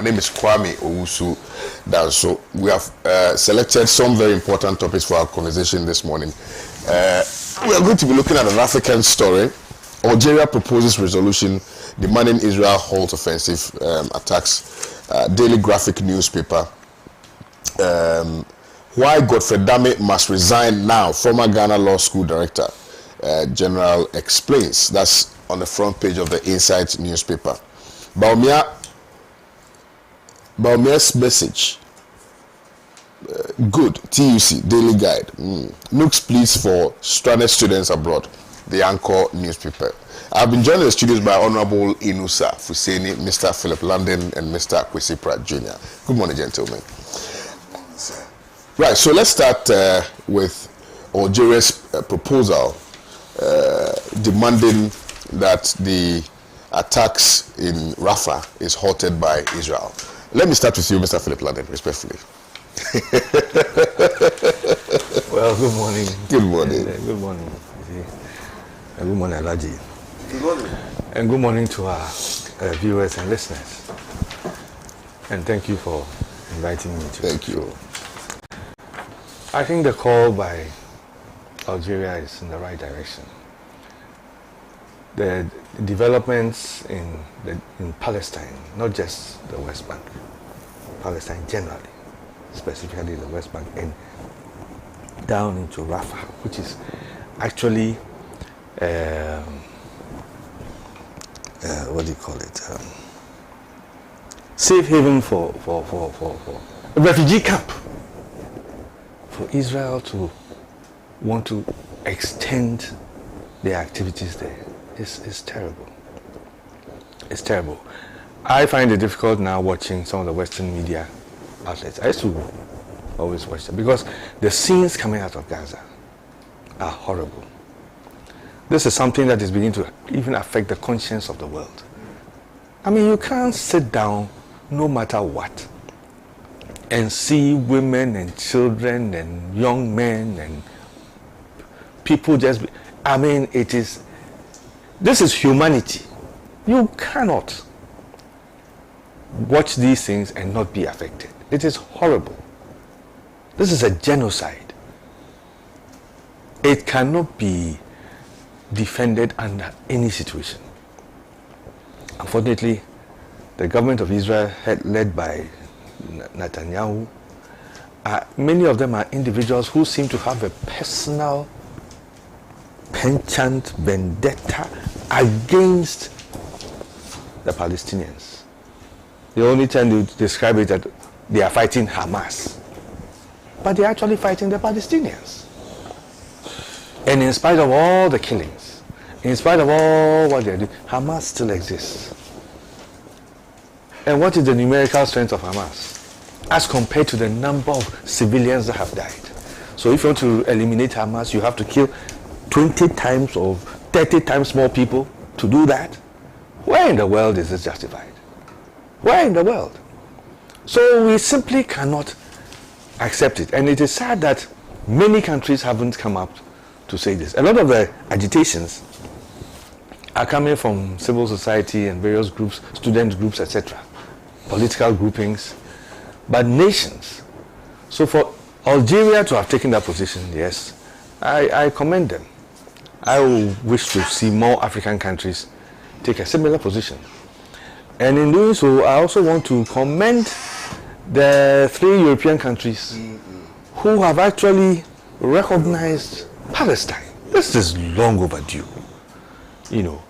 name is Kwame Owusu Danso. We have selected some very important topics for our conversation this morning. We are going to be looking at an African story. Algeria proposes resolution demanding Israel halt offensive attacks. Daily Graphic newspaper. Why Godfred Dame must resign now. Former Ghana Law School Director General explains. That's on the front page of the Insight newspaper. Baumia's message. Good. TUC Daily Guide. Nooks pleas for stranded students abroad. The Anchor newspaper. I've been joined in the studios by Honorable Inusa Fuseni, Mr. Philip London, and Mr. Kwesi Pratt Jr. Good morning, gentlemen. Right, so let's start with Algeria's proposal demanding that the attacks in Rafah is halted by Israel. Let me start with you, Mr. Philip London, respectfully. Well, good morning. Good morning. Good morning. And good morning, Alaji. Good morning. And good morning to our viewers and listeners. And thank you for inviting me to Thank you. Show. I think the call by Algeria is in the right direction. The developments in Palestine, not just the West Bank, Palestine generally, specifically the West Bank, and down into Rafah, which is actually what do you call it? Safe haven for a refugee camp. For Israel to want to extend their activities there is terrible. It's terrible. I find it difficult now watching some of the Western media outlets. I used to always watch them because the scenes coming out of Gaza are horrible. This is something that is beginning to even affect the conscience of the world. I mean, you can't sit down no matter what and see women and children and young men and people just I mean, this is humanity. You cannot watch these things and not be affected. It is horrible. This is a genocide. It cannot be defended under any situation. Unfortunately, the government of Israel, led by Netanyahu, many of them are individuals who seem to have a personal penchant, vendetta against the Palestinians. The only time they describe it that they are fighting Hamas, but they are actually fighting the Palestinians. And in spite of all the killings, in spite of all what they are doing, Hamas still exists. And what is the numerical strength of Hamas as compared to the number of civilians that have died? So if you want to eliminate Hamas, you have to kill 20 times or 30 times more people to do that? Where in the world is this justified? Where in the world? So we simply cannot accept it. And it is sad that many countries haven't come up to say this. A lot of the agitations are coming from civil society and various groups, student groups, etc., political groupings, but nations. So for Algeria to have taken that position, yes, I commend them. I wish to see more African countries take a similar position. And in doing so, I also want to commend the 3 European countries who have actually recognized Palestine. This is long overdue, you know.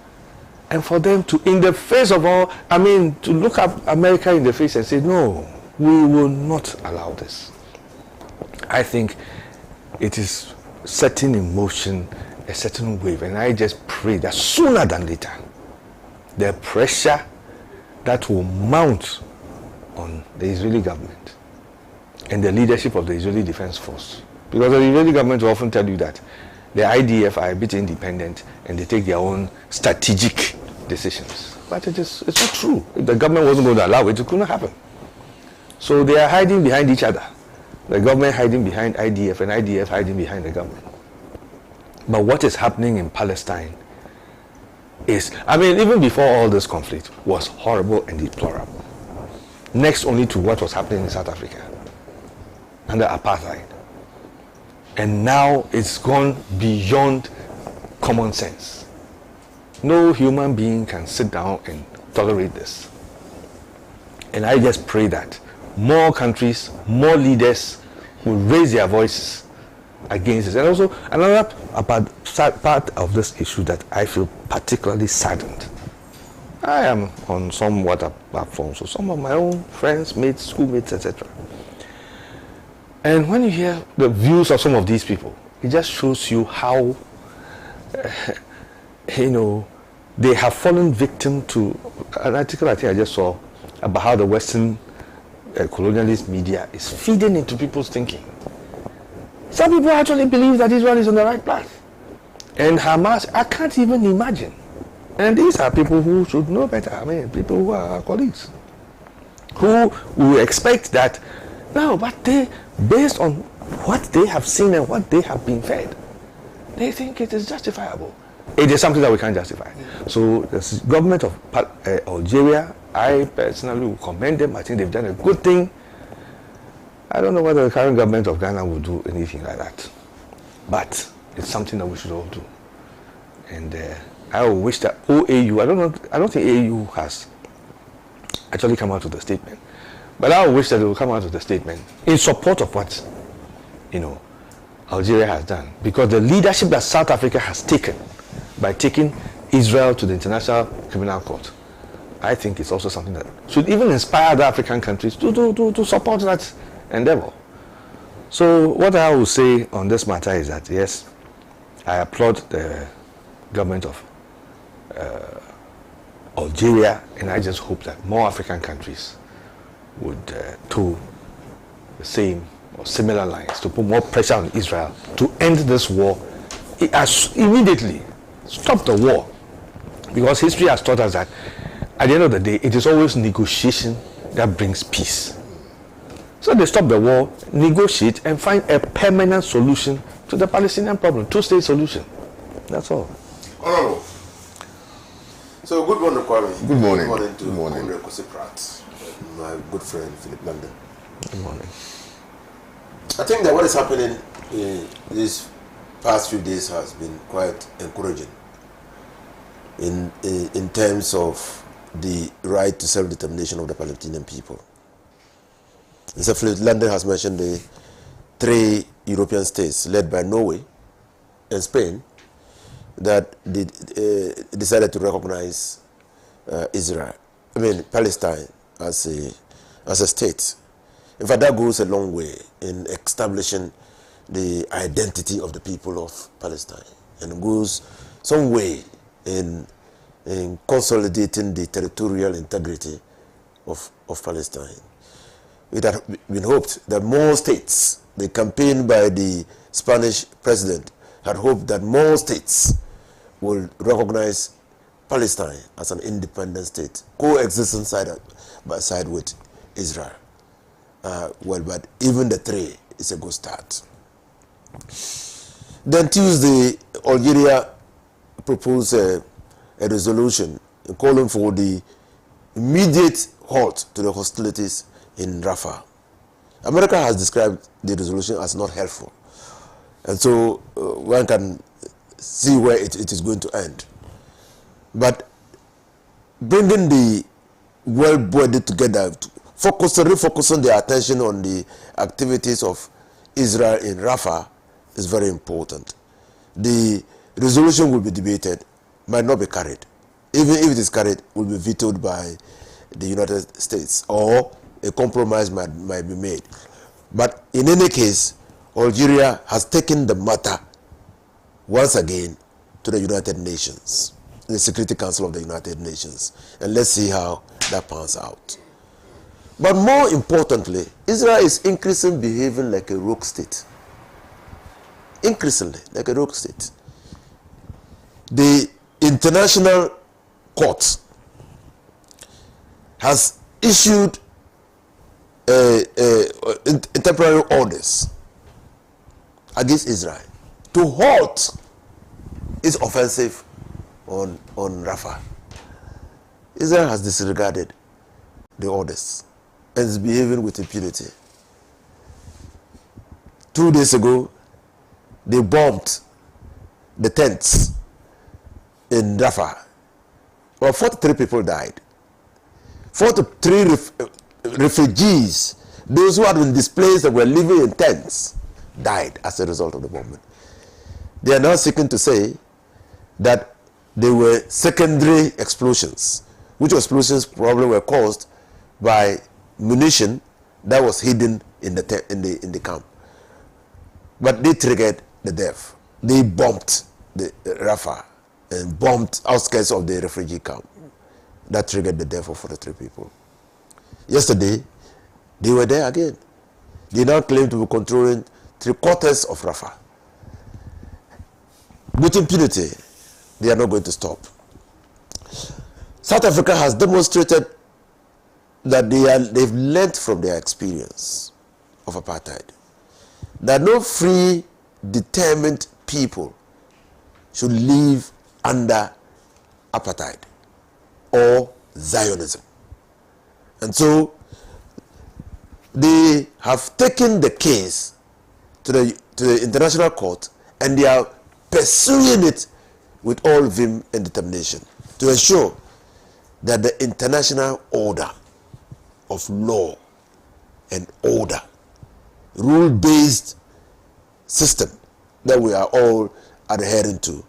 And for them to, in the face of all, I mean, to look up America in the face and say, no, we will not allow this. I think it is setting in motion a certain wave, and I just pray that sooner than later, the pressure that will mount on the Israeli government and the leadership of the Israeli Defense Force, because the Israeli government will often tell you that the IDF are a bit independent and they take their own strategic decisions. But it's not true. If the government wasn't going to allow it, it couldn't happen. So they are hiding behind each other. The government hiding behind IDF and IDF hiding behind the government. But what is happening in Palestine is, I mean, even before all this conflict, was horrible and deplorable. next only to what was happening in South Africa under apartheid. And now it's gone beyond common sense. No human being can sit down and tolerate this. And I just pray that more countries, more leaders will raise their voices against this. And also another part of this issue that I feel particularly saddened. I am on some WhatsApp platforms, so some of my own friends, mates, schoolmates, etc. And when you hear the views of some of these people, it just shows you how, they have fallen victim to an article I think I just saw about how the Western colonialist media is feeding into people's thinking. Some people actually believe that Israel is on the right path. And Hamas, I can't even imagine. And these are people who should know better. I mean, people who are our colleagues, who will expect that. No, but they, based on what they have seen and what they have been fed, they think it is justifiable. It is something that we can't justify. So the government of Algeria, I personally will commend them. I think they've done a good thing. I don't know whether the current government of Ghana will do anything like that. But it's something that we should all do. And I wish that OAU, I don't think AU has actually come out with a statement. But I wish that they will come out with a statement in support of what, Algeria has done. Because the leadership that South Africa has taken by taking Israel to the International Criminal Court, I think it's also something that should even inspire other African countries to support that endeavor. So what I will say on this matter is that, yes, I applaud the government of Algeria, and I just hope that more African countries would do the same or similar lines to put more pressure on Israel to end this war immediately, stop the war. Because history has taught us that at the end of the day, it is always negotiation that brings peace. So they stop the war, negotiate, and find a permanent solution to the Palestinian problem, two-state solution. That's all. Honorable. So good morning, Kwame. Good morning. Good morning to Kovrak, my good friend Philip London. Good morning. I think that what is happening in these past few days has been quite encouraging in terms of the right to self-determination of the Palestinian people. Mr. Philip London has mentioned the 3 European states led by Norway and Spain that decided to recognize Palestine as a state. In fact, that goes a long way in establishing the identity of the people of Palestine, and goes some way in consolidating the territorial integrity of Palestine. It had been hoped that more states, the campaign by the Spanish president had hoped that more states will recognize Palestine as an independent state, coexisting side by side with Israel. But even the 3 is a good start. Then Tuesday, Algeria proposed a resolution calling for the immediate halt to the hostilities in Rafah. America has described the resolution as not helpful, and so one can see where it is going to end. But bringing the world body together, refocusing their attention on the activities of Israel in Rafah is very important. The resolution will be debated, might not be carried. Even if it is carried, will be vetoed by the United States, or a compromise might be made. But in any case, Algeria has taken the matter once again to the United Nations, the Security Council of the United Nations, and let's see how that pans out. But more importantly, Israel is increasingly behaving like a rogue state. Increasingly like a rogue state. The International Court has issued temporary orders against Israel to halt its offensive on Rafah. Israel has disregarded the orders. and is behaving with impunity. 2 days ago, they bombed the tents in Rafah. Well, 43 people died. 43 refugees, those who had been displaced and were living in tents, died as a result of the bombing. They are now seeking to say that they were secondary explosions, which explosions probably were caused by munition that was hidden in the camp. But they triggered the death. They bombed the Rafah and bombed outskirts of the refugee camp. That triggered the death of 43 people. Yesterday, they were there again. They now claim to be controlling 3/4 of Rafah. With impunity, they are not going to stop. South Africa has demonstrated that they've learned from their experience of apartheid. That no free, determined people should live under apartheid or Zionism. And so they have taken the case to the international court, and they are pursuing it with all vim and determination to ensure that the international order of law and order, rule-based system that we are all adhering to,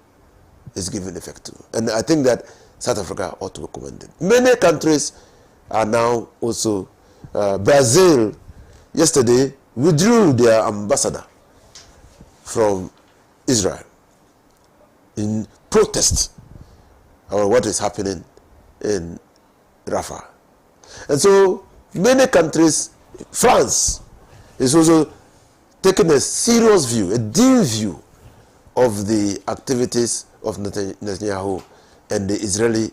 is given effect to. And I think that South Africa ought to be commended. Many countries are now also, Brazil yesterday withdrew their ambassador from Israel in protest about what is happening in Rafah. And so many countries, France is also taking a serious view, a deep view of the activities of Netanyahu and the Israeli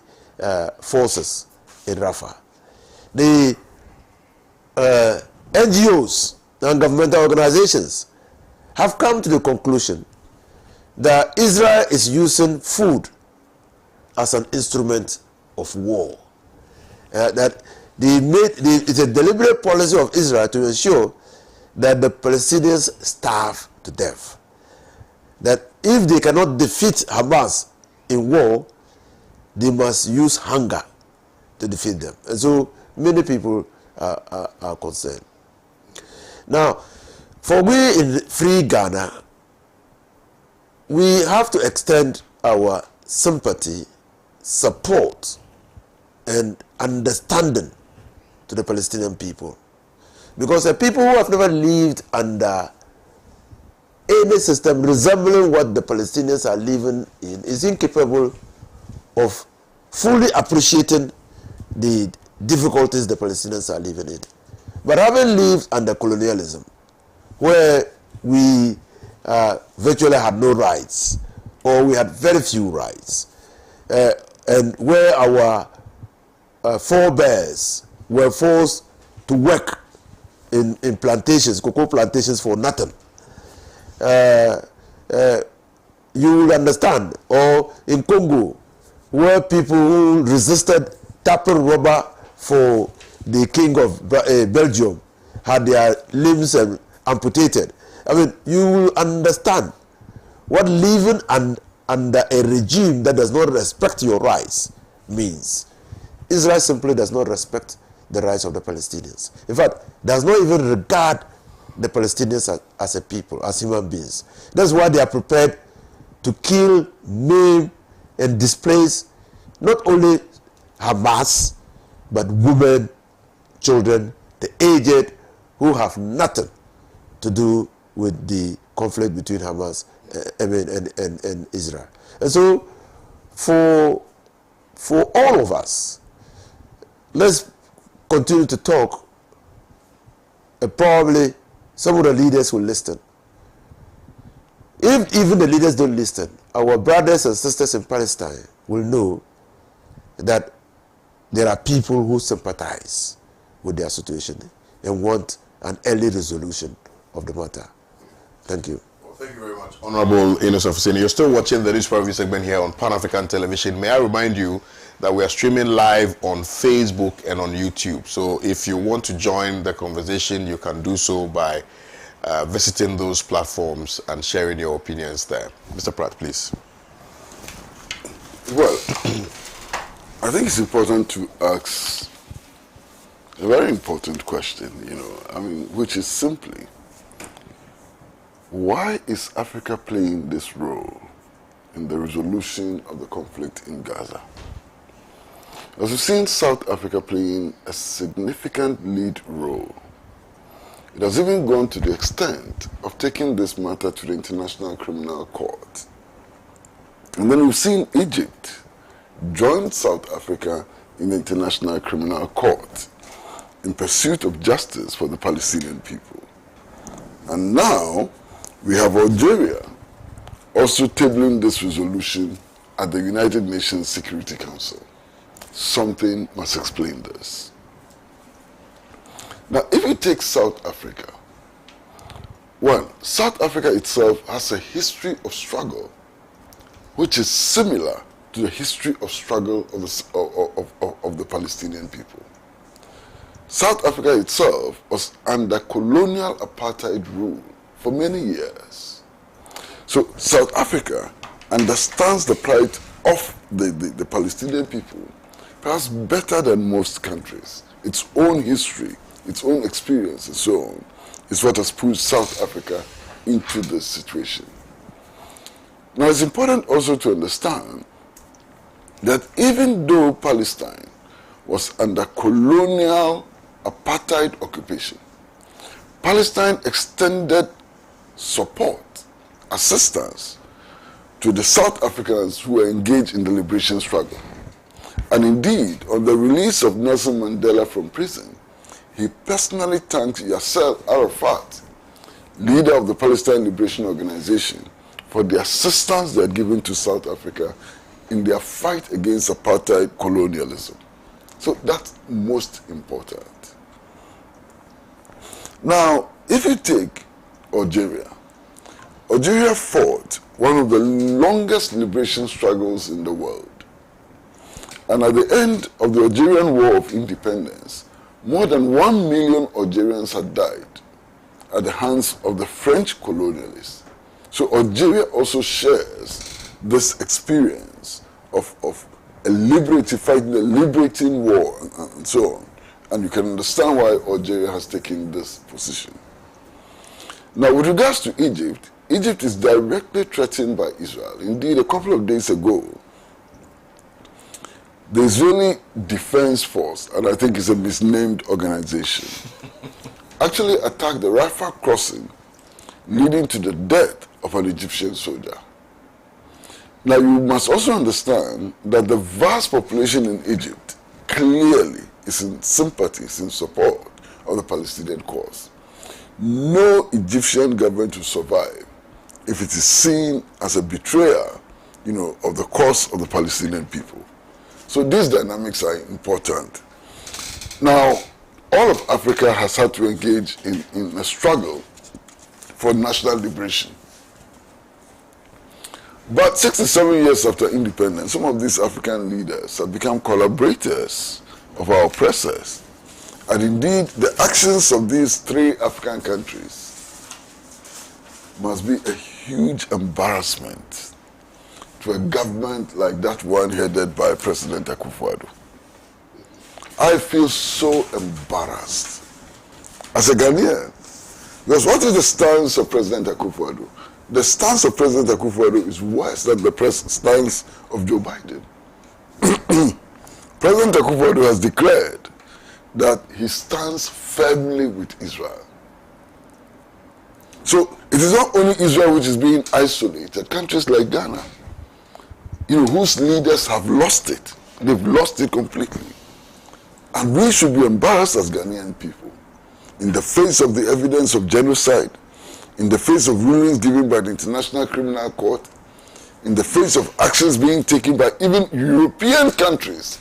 forces in Rafah. The NGOs and governmental organizations have come to the conclusion that Israel is using food as an instrument of war. That it's a deliberate policy of Israel to ensure that the Palestinians starve to death. That if they cannot defeat Hamas in war, they must use hunger to defeat them. And so many people are concerned. Now, for we in Free Ghana, we have to extend our sympathy, support, and understanding to the Palestinian people. Because the people who have never lived under any system resembling what the Palestinians are living in is incapable of fully appreciating the difficulties the Palestinians are living in. But having lived under colonialism, where we virtually had no rights, or we had very few rights, and where our forebears were forced to work in plantations, cocoa plantations for nothing, you will understand. Or in Congo, where people who resisted tapping rubber for the king of Belgium had their limbs amputated. I mean, you will understand what living under a regime that does not respect your rights means. Israel simply does not respect the rights of the Palestinians. In fact, does not even regard the Palestinians as a people, as human beings. That's why they are prepared to kill, maim, and displace not only Hamas, but women, children, the aged, who have nothing to do with the conflict between Hamas and Israel. And so, for all of us, let's continue to talk, and probably some of the leaders will listen. If even the leaders don't listen, our brothers and sisters in Palestine will know that there are people who sympathize with their situation and want an early resolution of the matter. Thank you. Thank you very much, Honorable Enos Ofisini. You're still watching the News Review segment here on Pan-African Television. May I remind you that we are streaming live on Facebook and on YouTube. So if you want to join the conversation, you can do so by visiting those platforms and sharing your opinions there. Mr. Pratt, please. Well, I think it's important to ask a very important question, which is simply, why is Africa playing this role in the resolution of the conflict in Gaza? As we've seen South Africa playing a significant lead role, it has even gone to the extent of taking this matter to the International Criminal Court. And then we've seen Egypt join South Africa in the International Criminal Court in pursuit of justice for the Palestinian people. And now, we have Algeria also tabling this resolution at the United Nations Security Council. Something must explain this. Now, if you take South Africa, one, South Africa itself has a history of struggle, which is similar to the history of struggle of the Palestinian people. South Africa itself was under colonial apartheid rule for many years. So South Africa understands the plight of the Palestinian people perhaps better than most countries. Its own history, its own experience and so on is what has pushed South Africa into this situation. Now it's important also to understand that even though Palestine was under colonial apartheid occupation, Palestine extended support, assistance to the South Africans who were engaged in the liberation struggle. And indeed, on the release of Nelson Mandela from prison, he personally thanked Yasser Arafat, leader of the Palestine Liberation Organization, for the assistance they had given to South Africa in their fight against apartheid colonialism. So that's most important. Now, if you take Algeria fought one of the longest liberation struggles in the world. And at the end of the Algerian War of Independence, more than 1 million Algerians had died at the hands of the French colonialists. So Algeria also shares this experience of fighting a liberating war and so on. And you can understand why Algeria has taken this position. Now, with regards to Egypt, Egypt is directly threatened by Israel. Indeed, a couple of days ago, the Israeli Defense Force, and I think it's a misnamed organization, actually attacked the Rafah crossing, leading to the death of an Egyptian soldier. Now, you must also understand that the vast population in Egypt clearly is in sympathy, is in support of the Palestinian cause. No Egyptian government will survive if it is seen as a betrayer, of the cause of the Palestinian people. So these dynamics are important. Now, all of Africa has had to engage in a struggle for national liberation. But 67 years after independence, some of these African leaders have become collaborators of our oppressors. And indeed, the actions of these three African countries must be a huge embarrassment to a government like that one headed by President Akufo-Addo. I feel so embarrassed as a Ghanaian. Because what is the stance of President Akufo-Addo? The stance of President Akufo-Addo is worse than the stance of Joe Biden. President Akufo-Addo has declared that he stands firmly with Israel. So it is not only Israel which is being isolated. Countries like Ghana, whose leaders have lost it. They've lost it completely. And we should be embarrassed as Ghanaian people in the face of the evidence of genocide, in the face of rulings given by the International Criminal Court, in the face of actions being taken by even European countries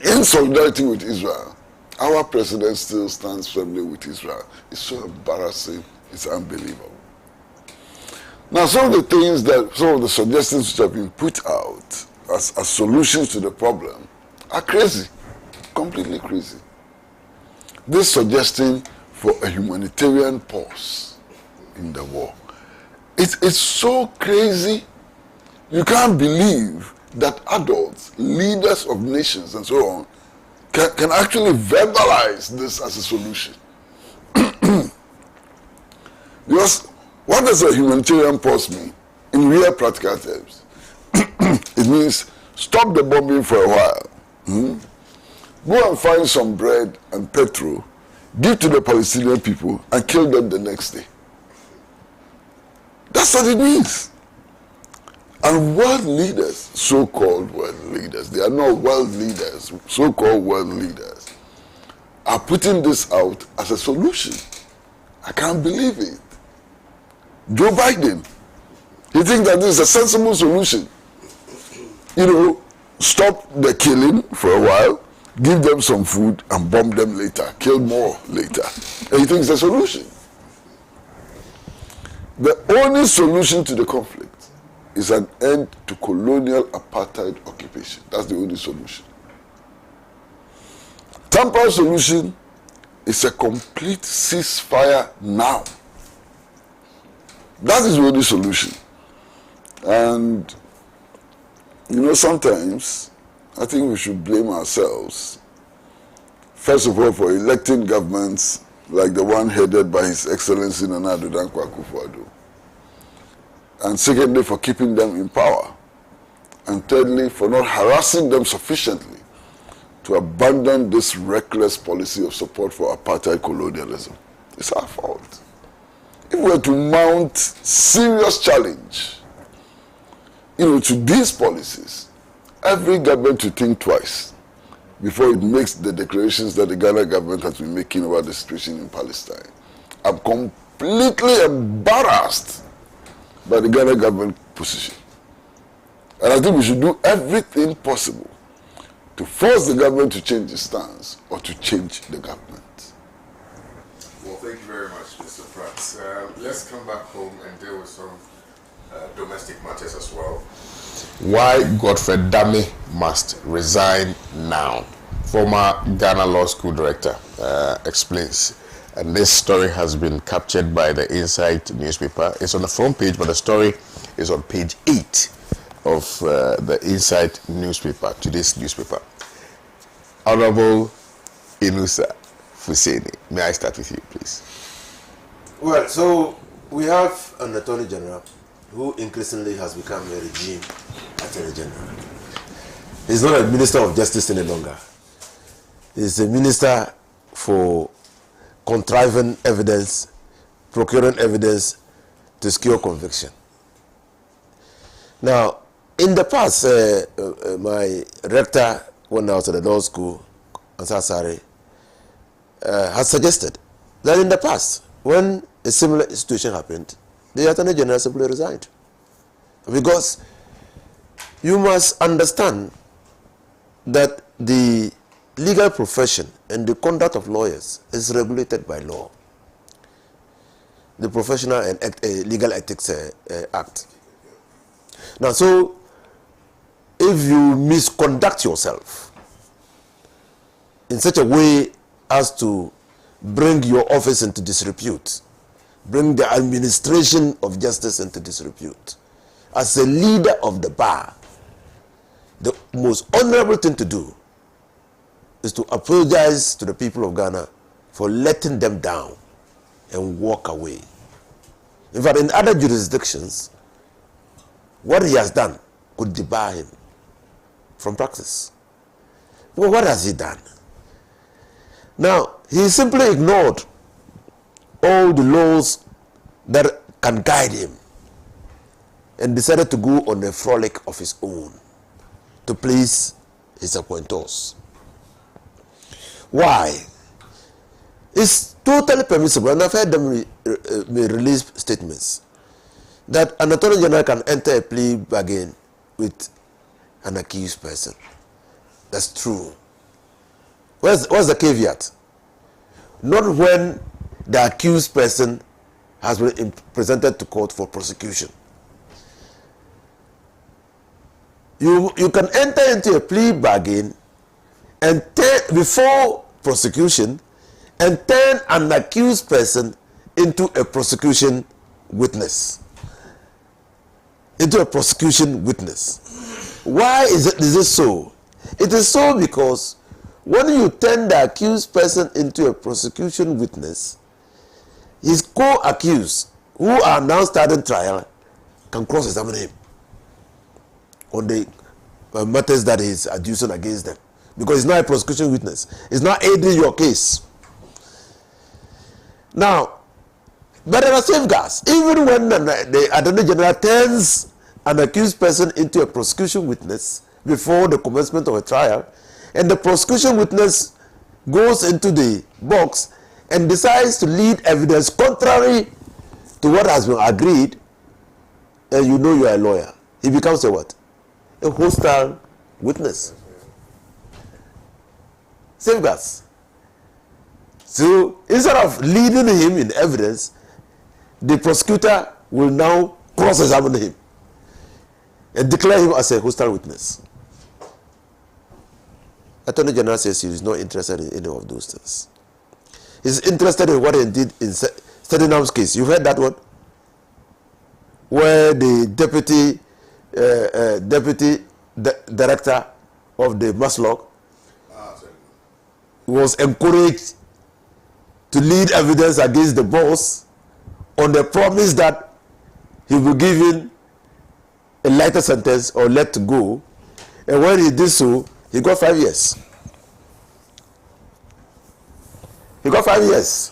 in solidarity with Israel. Our president still stands firmly with Israel. It's so embarrassing It's unbelievable. Now, some of the suggestions which have been put out as solutions to the problem are crazy, completely crazy. This suggesting for a humanitarian pause in the war, it's so crazy. You can't believe that adults, leaders of nations and so on, can actually verbalize this as a solution. Because what does a humanitarian pause mean in real practical terms? It means stop the bombing for a while. Go and find some bread and petrol, give to the Palestinian people, and kill them the next day. That's what it means. And world leaders, so-called world leaders, they are not world leaders, so-called world leaders, are putting this out as a solution. I can't believe it. Joe Biden, he thinks that this is a sensible solution. Stop the killing for a while, give them some food, and bomb them later, kill more later. And he thinks it's a solution. The only solution to the conflict is an end to colonial apartheid occupation. That's the only solution. Temporary solution is a complete ceasefire now. That is the only solution. And, sometimes I think we should blame ourselves. First of all, for electing governments like the one headed by His Excellency Nana Addo Dankwa Akufo-Addo. And secondly, for keeping them in power. And thirdly, for not harassing them sufficiently to abandon this reckless policy of support for apartheid colonialism. It's our fault. If we were to mount serious challenge, to these policies, every government to think twice before it makes the declarations that the Ghana government has been making about the situation in Palestine. I'm completely embarrassed by the Ghana government position. And I think we should do everything possible to force the government to change its stance or to change the government. Well, thank you very much, Mr. Pratt. Let's come back home and deal with some domestic matters as well. Why Godfred Dame must resign now. Former Ghana Law School director explains. And this story has been captured by the Insight newspaper. It's on the front page, but the story is on page 8 of the Insight newspaper, today's newspaper. Honorable Inusa Fuseni, may I start with you, please? Well, so we have an Attorney General who increasingly has become a regime Attorney General. He's not a Minister of Justice any longer. He's a Minister for contriving evidence, procuring evidence to secure conviction. Now, in the past, my rector, when I was at the law school, Ansasari, has suggested that in the past, when a similar situation happened, the Attorney General simply resigned. Because you must understand that the legal profession and the conduct of lawyers is regulated by law. The Professional and Legal Ethics Act. Now, so if you misconduct yourself in such a way as to bring your office into disrepute, bring the administration of justice into disrepute, as a leader of the bar, the most honorable thing to do is to apologize to the people of Ghana for letting them down and walk away. In fact, in other jurisdictions, what he has done could debar him from practice. Well, what has he done? Now, he simply ignored all the laws that can guide him and decided to go on a frolic of his own to please his appointors. Why? It's totally permissible, and I've heard them release statements that an Attorney General can enter a plea bargain with an accused person. That's true. What's the caveat? Not when the accused person has been presented to court for prosecution. You can enter into a plea bargain and before prosecution and turn an accused person into a prosecution witness. Why is it so? It is so because when you turn the accused person into a prosecution witness, his co-accused, who are now starting trial, can cross-examine him on the matters that he is adducing against them. Because he's not a prosecution witness. He's not aiding your case. Now, but there are safeguards. Even when the Attorney General turns an accused person into a prosecution witness before the commencement of a trial, and the prosecution witness goes into the box and decides to lead evidence contrary to what has been agreed, and you know you are a lawyer, he becomes a what? A hostile witness. Safeguards. So instead of leading him in evidence, the prosecutor will now cross-examine him and declare him as a hostile witness. Attorney General says he is not interested in any of those things. He's interested in what he did in Stedinam's case. You heard that one? Where the deputy director of the Maslog was encouraged to lead evidence against the boss on the promise that he will give him a lighter sentence or let go. And when he did so, he got 5 years. He got 5 years.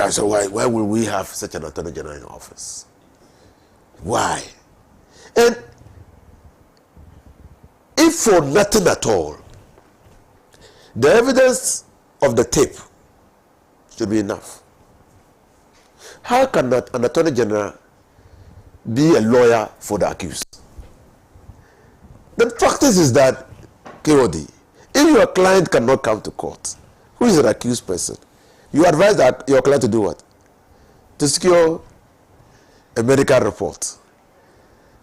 So why will we have such an Attorney General in office? Why? And if for nothing at all, the evidence of the tape should be enough. How can an Attorney General be a lawyer for the accused? The practice is that, KOD, if your client cannot come to court, who is an accused person, you advise that your client to do what? To secure a medical report.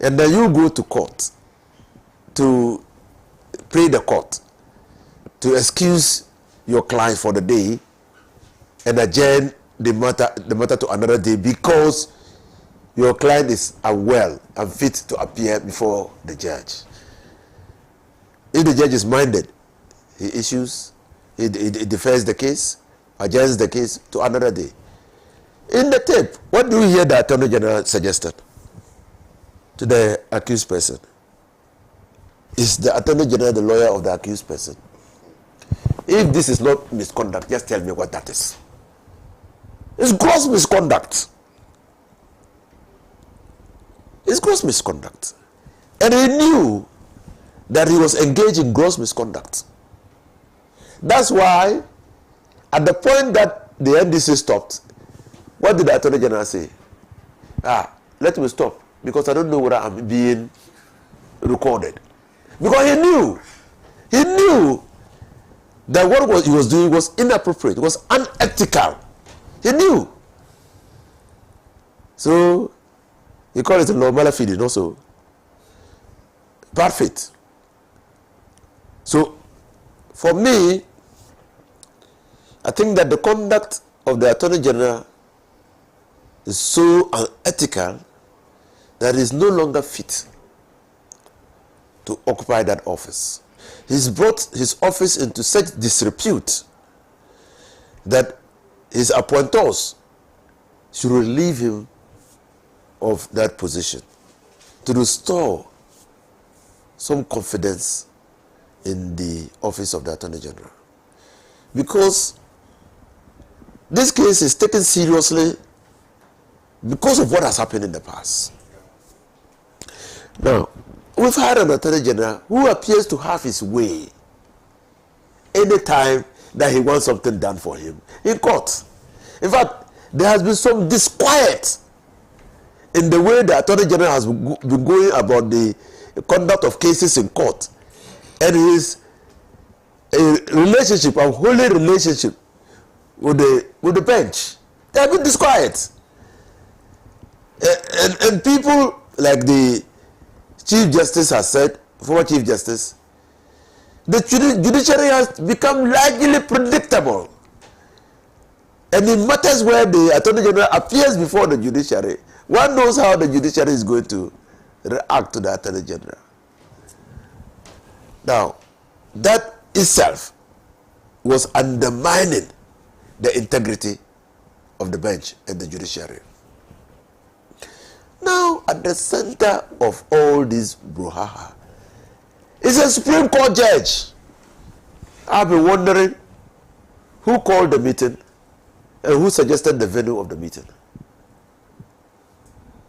And then you go to court to pay the court to excuse your client for the day and adjourn the matter to another day because your client is unwell and fit to appear before the judge. If the judge is minded, he defers the case, adjourns the case to another day. In the tape, what do you hear the Attorney General suggested to the accused person? Is the Attorney General the lawyer of the accused person? If this is not misconduct, just tell me what that is. It's gross misconduct. It's gross misconduct. And he knew that he was engaged in gross misconduct. That's why, at the point that the NDC stopped, what did the Attorney General say? Let me stop, because I don't know whether I'm being recorded. Because he knew that what he was doing was inappropriate, it was unethical. He knew. So, he called it a normal feeding also. Bad faith. So, for me, I think that the conduct of the Attorney General is so unethical that he is no longer fit to occupy that office. He's brought his office into such disrepute that his appointors should relieve him of that position to restore some confidence in the office of the Attorney General. Because this case is taken seriously because of what has happened in the past. Now, we've had an Attorney General who appears to have his way anytime that he wants something done for him in court. In fact, there has been some disquiet in the way the Attorney General has been going about the conduct of cases in court, and his relationship, a holy relationship with the bench. They have been disquiet. And people like the Chief Justice has said, former Chief Justice, the judiciary has become largely predictable. And in matters where the Attorney General appears before the judiciary, one knows how the judiciary is going to react to the Attorney General. Now, that itself was undermining the integrity of the bench and the judiciary. Now, at the center of all this brouhaha is a Supreme Court judge. I've been wondering who called the meeting and who suggested the venue of the meeting.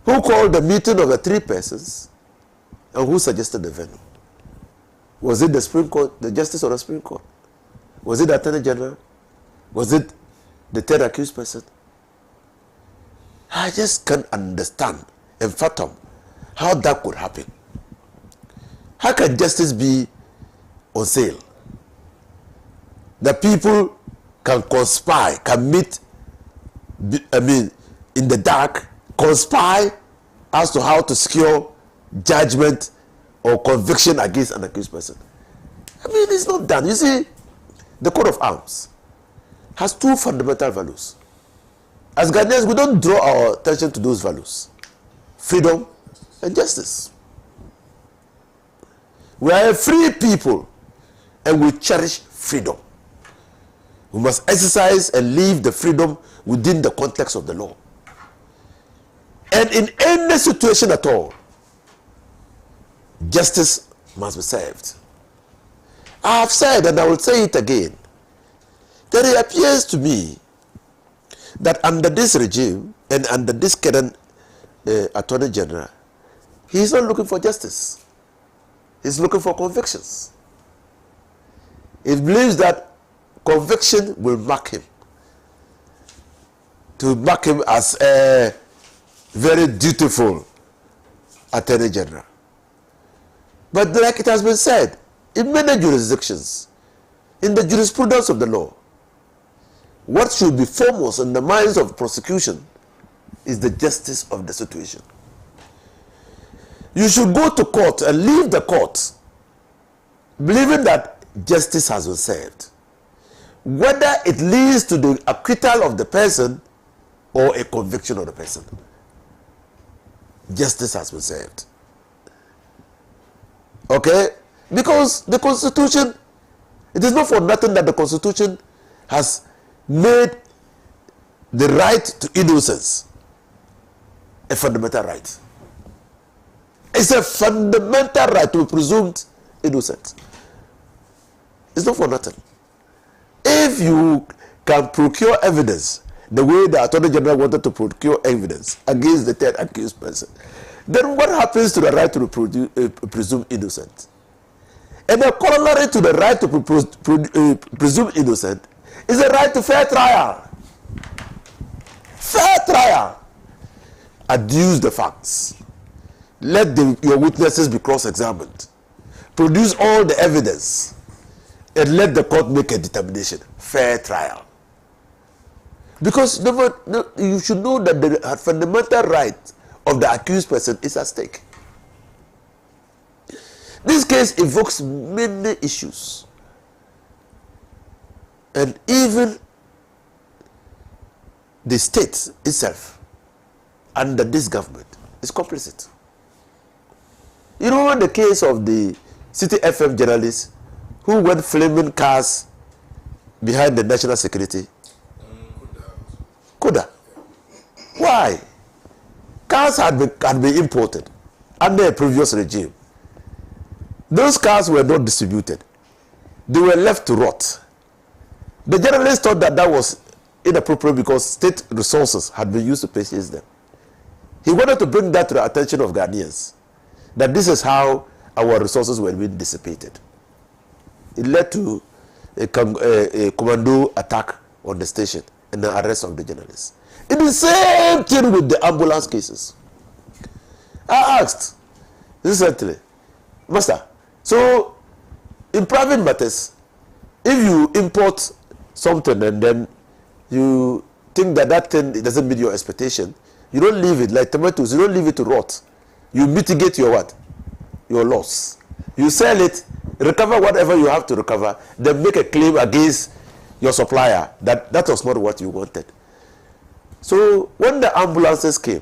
Who called the meeting of the three persons and who suggested the venue? Was it the Supreme Court, the Justice of the Supreme Court? Was it the Attorney General? Was it the third accused person? I just can't understand and fathom how that could happen. How can justice be on sale? The people can conspire, can meet, in the dark, conspire as to how to secure judgment or conviction against an accused person. It's not done. You see, the coat of arms has two fundamental values. As Ghanaians, we don't draw our attention to those values: freedom and justice. We are a free people and we cherish freedom. We must exercise and live the freedom within the context of the law. And in any situation at all, justice must be served. I have said, and I will say it again, that it appears to me that under this regime and under this current Attorney General, he is not looking for justice. He's looking for convictions. He believes that conviction will mark him, to mark him as a very dutiful Attorney General. But like it has been said, in many jurisdictions, in the jurisprudence of the law, what should be foremost in the minds of prosecution is the justice of the situation. You should go to court and leave the court believing that justice has been served. Whether it leads to the acquittal of the person or a conviction of the person, justice has been served. Okay? Because the Constitution, it is not for nothing that the Constitution has made the right to innocence a fundamental right. It's a fundamental right to be presumed innocent. It's not for nothing. If you can procure evidence the way the Attorney General wanted to procure evidence against the third accused person, then what happens to the right to be presumed innocent? And the corollary to the right to be presumed innocent is the right to fair trial. Fair trial. Adduce the facts. Let your witnesses be cross-examined. Produce all the evidence. And let the court make a determination. Fair trial. Because you should know that the fundamental right of the accused person is at stake. This case evokes many issues. And even the state itself, under this government, is complicit. You know the case of the City FM journalist who went flaming cars behind the national security? Kuda. Why? Cars had been imported under a previous regime. Those cars were not distributed. They were left to rot. The journalist thought that that was inappropriate because state resources had been used to purchase them. He wanted to bring that to the attention of Ghanaians, that this is how our resources were being dissipated. It led to a commando attack on the station and the arrest of the journalists. It is the same thing with the ambulance cases. I asked recently, Master, so in private matters, if you import something and then you think that thing doesn't meet your expectation, you don't leave it like tomatoes. You don't leave it to rot. You mitigate your what? Your loss. You sell it, recover whatever you have to recover, then make a claim against your supplier that was not what you wanted. So when the ambulances came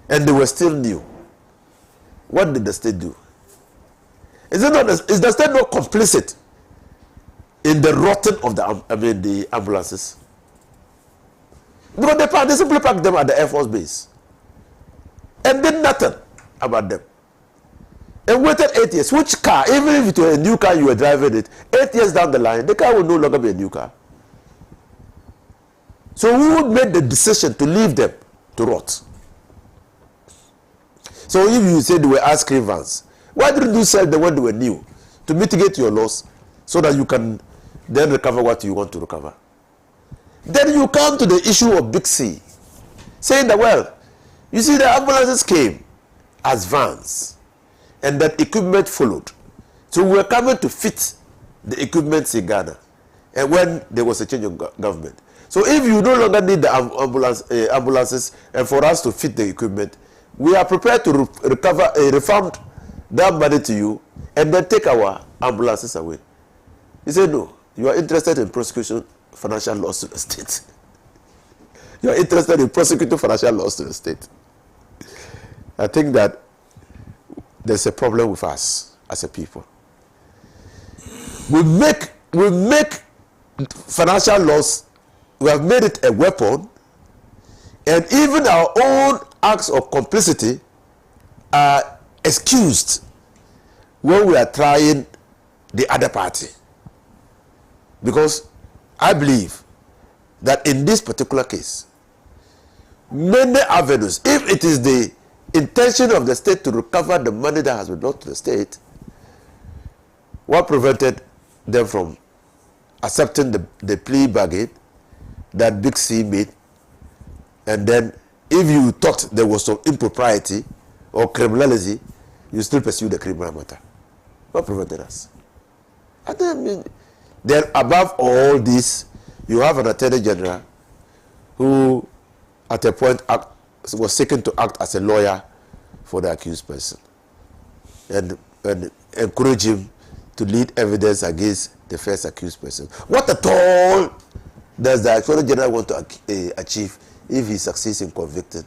and they were still new, what did the state do? Is the state not complicit in the rotting of the ambulances? Because they simply parked them at the Air Force Base and did nothing about them. And waited 8 years. Which car, even if it were a new car you were driving it, 8 years down the line, the car will no longer be a new car. So who made the decision to leave them to rot? So if you say they were ice cream vans, why didn't you sell them when they were new? To mitigate your loss so that you can then recover what you want to recover. Then you come to the issue of Big C, saying that, well, you see the ambulances came as vans and that equipment followed. So we were coming to fit the equipment in Ghana and when there was a change of government. So if you no longer need the ambulances and for us to fit the equipment, we are prepared to refund that money to you and then take our ambulances away. He said, no, you are interested in prosecution financial loss to the state. You are interested in prosecuting financial loss to the state. I think that there's a problem with us as a people. We make financial loss, we have made it a weapon, and even our own acts of complicity are excused when we are trying the other party. Because I believe that in this particular case, many avenues, if it is the intention of the state to recover the money that has been lost to the state, what prevented them from accepting the plea bargain that Big C made? And then if you thought there was some impropriety or criminality, you still pursue the criminal matter. What prevented us? I mean, then above all this, you have an Attorney General who at a point was seeking to act as a lawyer for the accused person and encourage him to lead evidence against the first accused person. What at all does the Attorney General want to achieve if he succeeds in convicting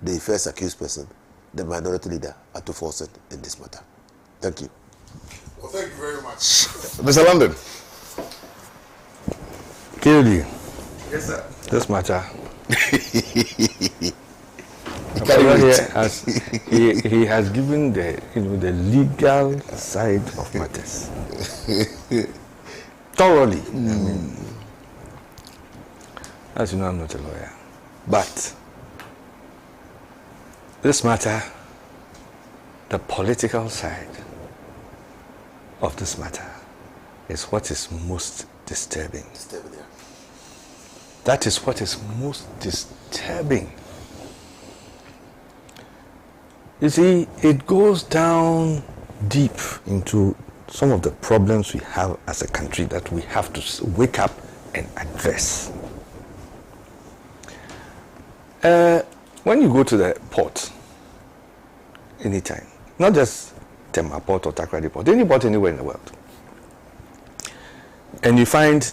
the first accused person, the minority leader, Atto Forsen, in this matter? Thank you. Well, thank you very much. Mr. London. KOD. Yes, sir. This matter. He has given the legal side of matters thoroughly. I mean, as you know, I'm not a lawyer, but this matter, the political side of this matter, is what is most disturbing. That is what is most disturbing. You see, it goes down deep into some of the problems we have as a country that we have to wake up and address. When you go to the port, anytime, not just Tema Port or Takoradi Port, any port anywhere in the world, and you find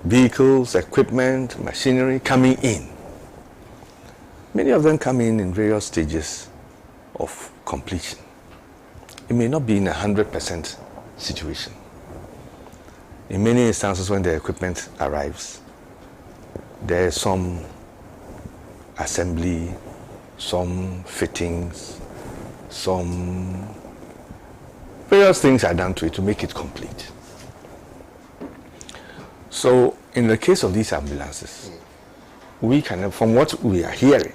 vehicles, equipment, machinery coming in. Many of them come in various stages of completion. It may not be in 100% situation. In many instances, when the equipment arrives, there is some assembly, some fittings, some various things are done to it to make it complete. So, in the case of these ambulances, we can, from what we are hearing,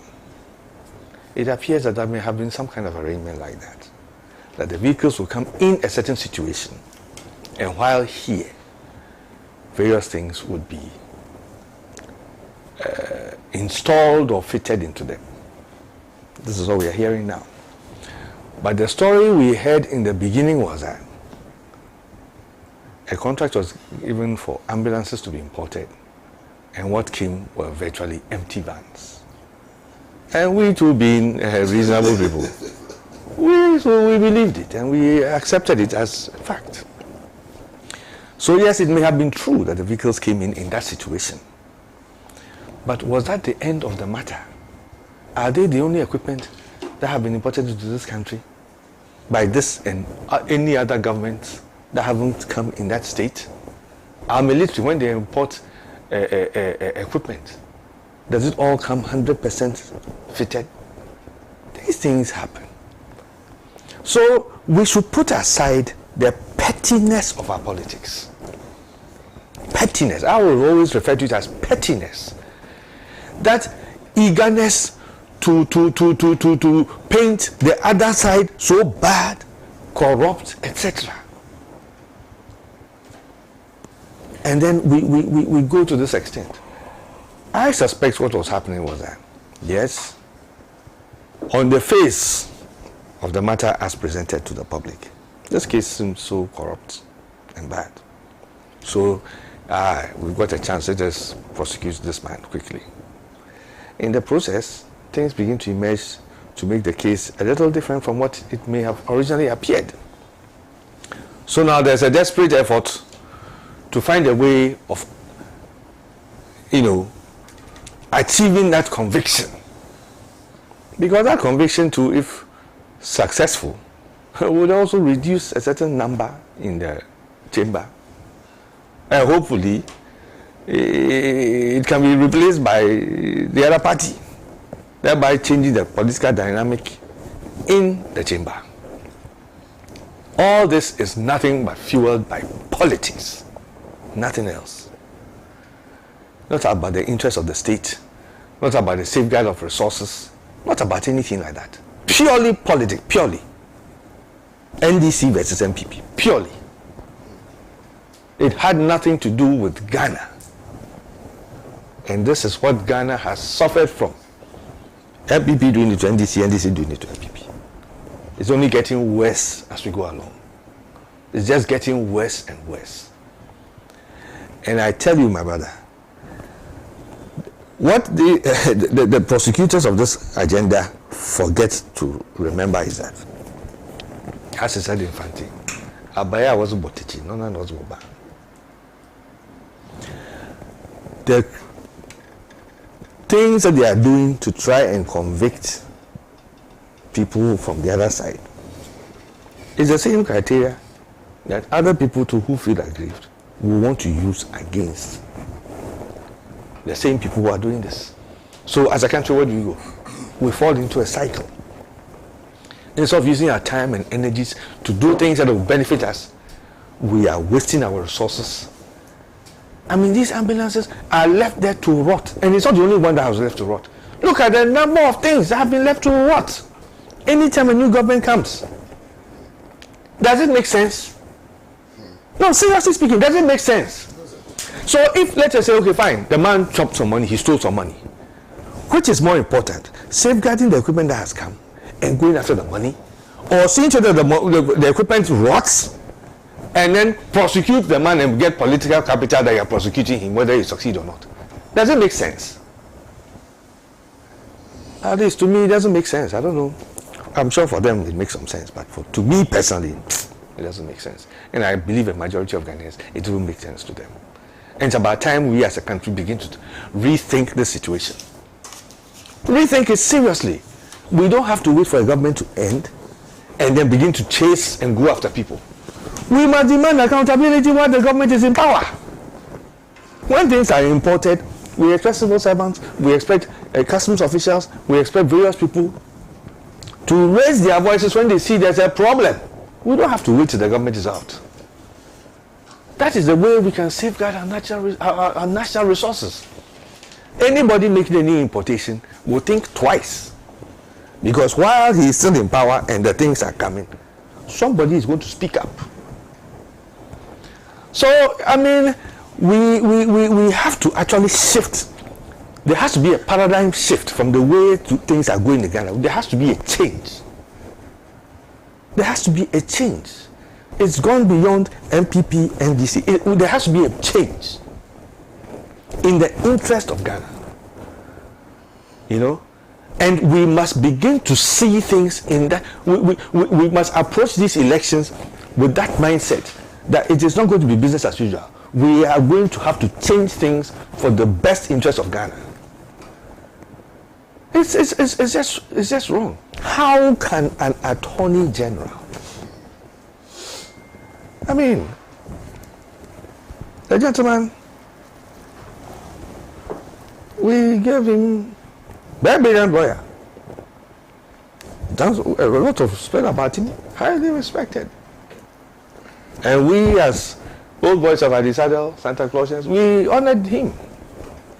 it appears that there may have been some kind of arrangement like that. That the vehicles will come in a certain situation, and while here, various things would be installed or fitted into them. This is what we are hearing now. But the story we heard in the beginning was that a contract was given for ambulances to be imported, and what came were virtually empty vans. And we too, being reasonable people, we believed it and we accepted it as a fact. So yes, it may have been true that the vehicles came in that situation. But was that the end of the matter? Are they the only equipment that have been imported into this country by this and any other governments that haven't come in that state? Our military, when they import equipment, does it all come 100% fitted? These things happen. So we should put aside the pettiness of our politics. Pettiness. I will always refer to it as pettiness. That eagerness to paint the other side so bad, corrupt, etc. And then we go to this extent. I suspect what was happening was that, yes, on the face of the matter as presented to the public, this case seems so corrupt and bad. So we've got a chance, let us prosecute this man quickly. In the process, things begin to emerge to make the case a little different from what it may have originally appeared. So now there's a desperate effort to find a way of, achieving that conviction. Because that conviction too, if successful, would also reduce a certain number in the chamber. And hopefully, it can be replaced by the other party, thereby changing the political dynamic in the chamber. All this is nothing but fueled by politics, nothing else. Not about the interest of the state, not about the safeguard of resources, not about anything like that. Purely politics, purely. NDC versus MPP, purely. It had nothing to do with Ghana. And this is what Ghana has suffered from. MPP doing it to NDC, NDC doing it to MPP. It's only getting worse as we go along. It's just getting worse and worse. And I tell you, my brother, what the prosecutors of this agenda forget to remember is that, as I said in Fanti, Abaya was Botichi, no one was Boba. The things that they are doing to try and convict people from the other side is the same criteria that other people too who feel aggrieved will want to use against the same people who are doing this. So as a country, where do we go? We fall into a cycle. Instead of using our time and energies to do things that will benefit us, we are wasting our resources. I mean, these ambulances are left there to rot. And it's not the only one that was left to rot. Look at the number of things that have been left to rot. Anytime a new government comes. Does it make sense? No, seriously speaking, does it make sense? So if, let us say, okay, fine, the man chopped some money, he stole some money. Which is more important? Safeguarding the equipment that has come and going after the money? Or seeing to that the equipment rots and then prosecute the man and get political capital that you are prosecuting him, whether you succeed or not? Does it make sense? At least to me, it doesn't make sense. I don't know. I'm sure for them it makes some sense, but to me personally, it doesn't make sense. And I believe a majority of Ghanaians, it will make sense to them. And it's about time we as a country begin to rethink the situation. Rethink it seriously. We don't have to wait for a government to end and then begin to chase and go after people. We must demand accountability while the government is in power. When things are imported, we expect civil servants, we expect customs officials, we expect various people to raise their voices when they see there's a problem. We don't have to wait till the government is out. That is the way we can safeguard our national resources. Anybody making any importation will think twice. Because while he is still in power and the things are coming, somebody is going to speak up. So, I mean, we have to actually shift. There has to be a paradigm shift from the way things are going in Ghana. There has to be a change. There has to be a change. It's gone beyond MPP, NDC. There has to be a change. in the interest of Ghana. You know? And we must begin to see things in that. We must approach these elections with that mindset that it is not going to be business as usual. We are going to have to change things for the best interest of Ghana. It's just wrong. How can an attorney general, I mean, the gentleman, we gave him very brilliant lawyer. That's a lot of spell about him, highly respected. And we as old boys of Adisadel, Santa Clausians, we honored him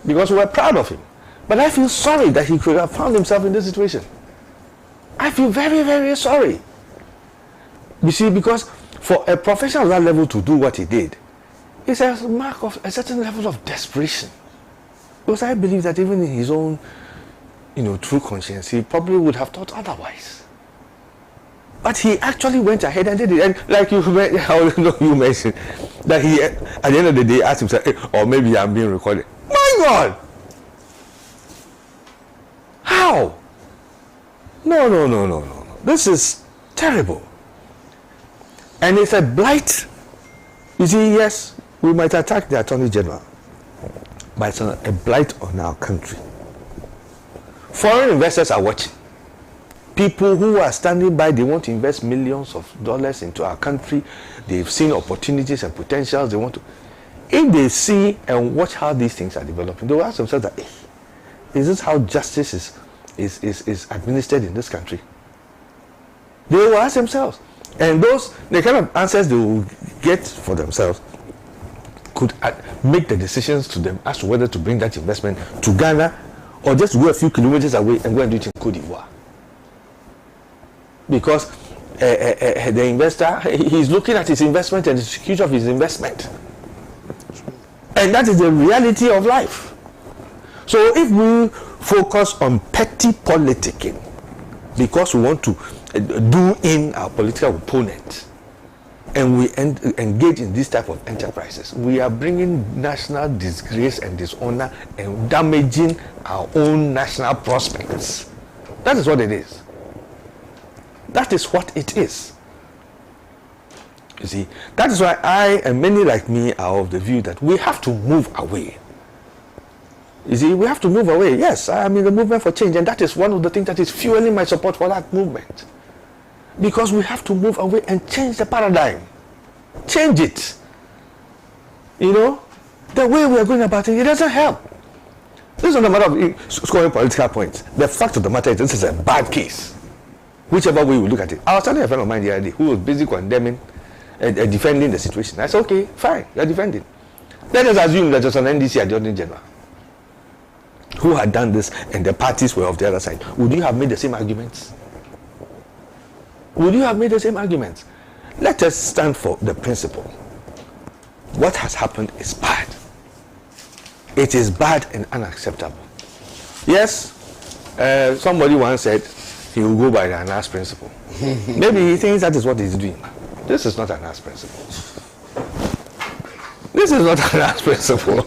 because we were proud of him. But I feel sorry that he could have found himself in this situation. I feel very, very sorry. You see, because for a professional of that level to do what he did, it's a mark of a certain level of desperation. Because I believe that even in his own, true conscience, he probably would have thought otherwise. But he actually went ahead and did it. And like you mentioned, that he, at the end of the day, asked himself, or maybe I'm being recorded. My God! How? No. This is terrible. And it's a blight. You see, yes, we might attack the Attorney General, but it's a blight on our country. Foreign investors are watching. People who are standing by, they want to invest millions of dollars into our country. They've seen opportunities and potentials. They want to. If they see and watch how these things are developing, they will ask themselves that, is this how justice is administered in this country? They will ask themselves. And the kind of answers they will get for themselves could make the decisions to them as to whether to bring that investment to Ghana or just go a few kilometers away and go and do it in Côte d'Ivoire. Because the investor, he's looking at his investment and the security of his investment. And that is the reality of life. So if we focus on petty politicking because we want to do in our political opponent and we engage in this type of enterprises, we are bringing national disgrace and dishonor and damaging our own national prospects. That is what it is. That is what it is. You see, that is why I and many like me are of the view that we have to move away. You see, we have to move away. Yes, I am in the movement for change, and that is one of the things that is fueling my support for that movement. Because we have to move away and change the paradigm. Change it. The way we are going about it, it doesn't help. This is not a matter of scoring political points. The fact of the matter is this is a bad case. Whichever way we look at it. I was telling a friend of mine the other day who was busy condemning and defending the situation. I said, okay, fine, you're defending. Let us assume that there's an NDC Attorney General who had done this and the parties were of the other side. Would you have made the same arguments? Would you have made the same arguments? Let us stand for the principle. What has happened is bad. It is bad and unacceptable. Yes, somebody once said he will go by the Anas principle. Maybe he thinks that is what he's doing. This is not an Anas principle. This is not an Anas principle.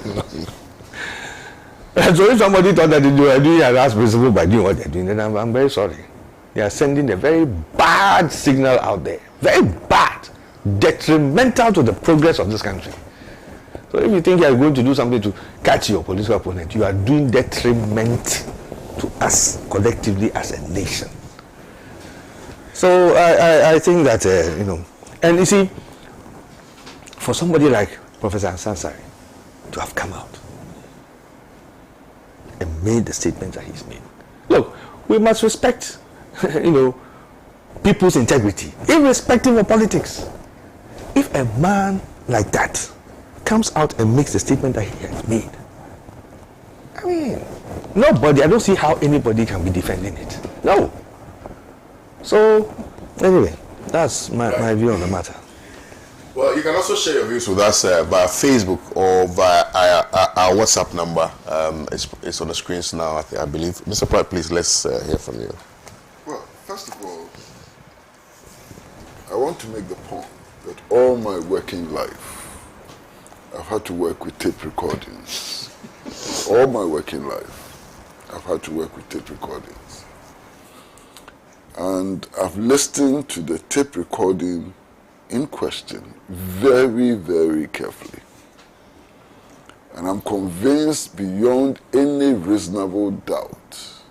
So if somebody thought that they were doing an Anas principle by doing what they're doing, then I'm very sorry. They are sending a very bad signal out there. Very bad. Detrimental to the progress of this country. So if you think you are going to do something to catch your political opponent, you are doing detriment to us collectively as a nation. So I think that, and you see, for somebody like Professor Ansari to have come out and made the statements that he's made. Look, we must respect, people's integrity, irrespective of politics. If a man like that comes out and makes the statement that he has made, I mean, nobody, I don't see how anybody can be defending it. No. So, anyway, that's my view on the matter. Well, you can also share your views with us via Facebook or via our WhatsApp number. It's on the screens now, I believe. Mr. Pratt, please, let's hear from you. Well, first of all, I want to make the point that all my working life, I've had to work with tape recordings. all my working life, I've had to work with tape recordings. And I've listened to the tape recording in question very, very carefully. And I'm convinced beyond any reasonable doubt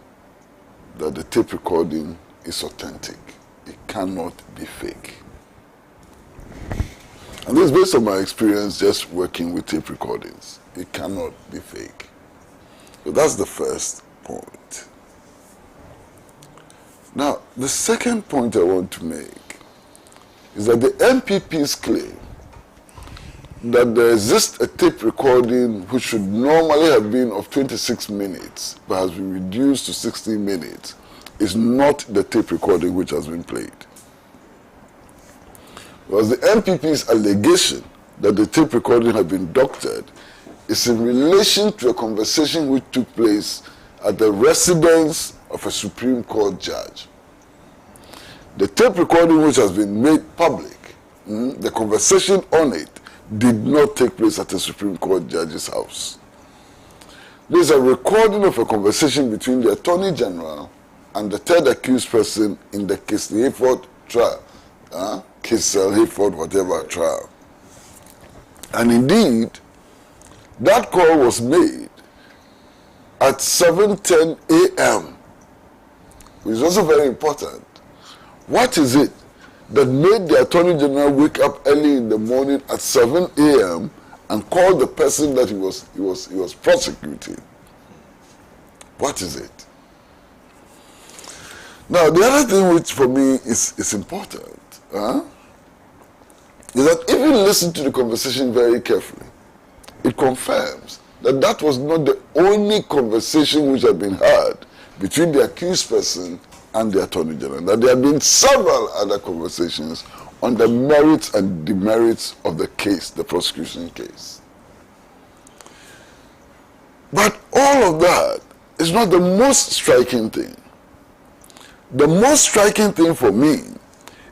that the tape recording is authentic. It cannot be fake. And this is based on my experience just working with tape recordings. It cannot be fake. So that's the first point. Now, the second point I want to make is that the MPP's claim that there exists a tape recording which should normally have been of 26 minutes but has been reduced to 16 minutes is not the tape recording which has been played. Because the MPP's allegation that the tape recording had been doctored is in relation to a conversation which took place at the residence of a Supreme Court judge. The tape recording which has been made public, the conversation on it, did not take place at the Supreme Court judge's house. This is a recording of a conversation between the Attorney General and the third accused person in the case 𝐆𝐎𝐃 trial, 𝐆𝐎𝐃 whatever trial. And indeed, that call was made at 7:10 a.m., which is also very important. What is it that made the Attorney General wake up early in the morning at 7 a.m. and call the person that he was prosecuting? What is it? Now, the other thing which for me is important is that if you listen to the conversation very carefully, it confirms that that was not the only conversation which had been had between the accused person and the Attorney General, that there have been several other conversations on the merits and demerits of the case, the prosecution case. But all of that is not the most striking thing. The most striking thing for me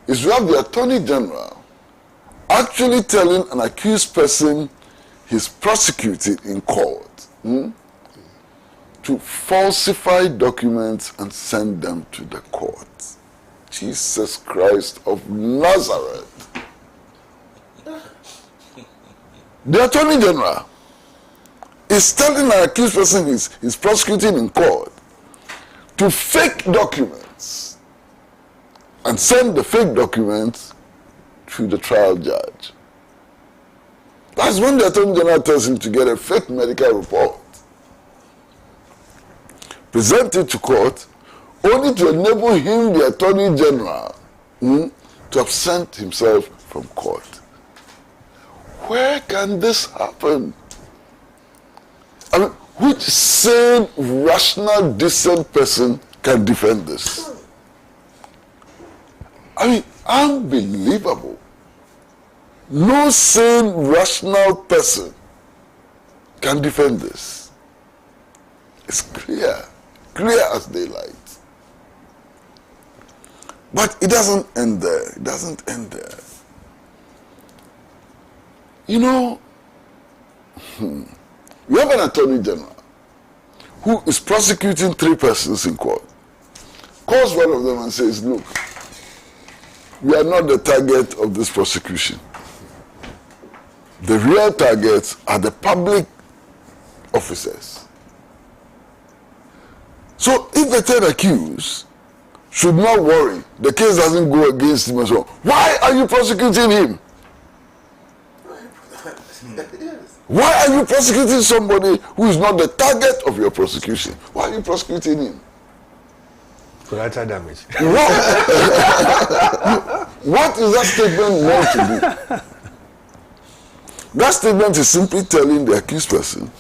is to have the Attorney General actually telling an accused person he's prosecuted in court to falsify documents and send them to the court. Jesus Christ of Nazareth. The Attorney General is telling an accused person he's prosecuting in court to fake documents and send the fake documents to the trial judge. That's when the Attorney General tells him to get a fake medical report, present it to court, only to enable him, the Attorney General, to absent himself from court. Where can this happen? I mean, which sane, rational, decent person can defend this? I mean, unbelievable. No sane, rational person can defend this. It's clear as daylight. But it doesn't end there. It doesn't end there. You know, we have an Attorney General who is prosecuting 3 persons in court. Calls one of them and says, look, we are not the target of this prosecution. The real targets are the public officers. So if the third accused should not worry, the case doesn't go against him and so on, why are you prosecuting him? Why are you prosecuting somebody who is not the target of your prosecution? Why are you prosecuting him? Collateral damage. What is that statement meant to do? That statement is simply telling the accused person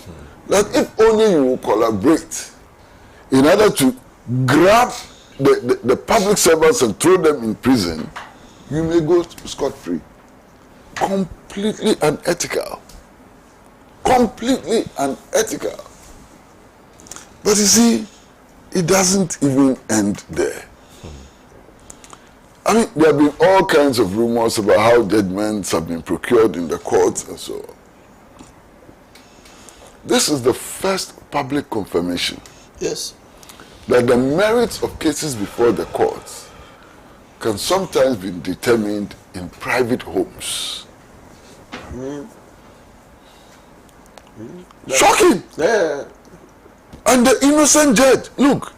that if only you will collaborate in order to grab the public servants and throw them in prison, you may go scot-free. Completely unethical. Completely unethical. But you see, it doesn't even end there. I mean, there have been all kinds of rumors about how judgments have been procured in the courts and so on. this is the first public confirmation Yes. that the merits of cases before the courts can sometimes be determined in private homes. Shocking! Yeah. And the innocent judge, look,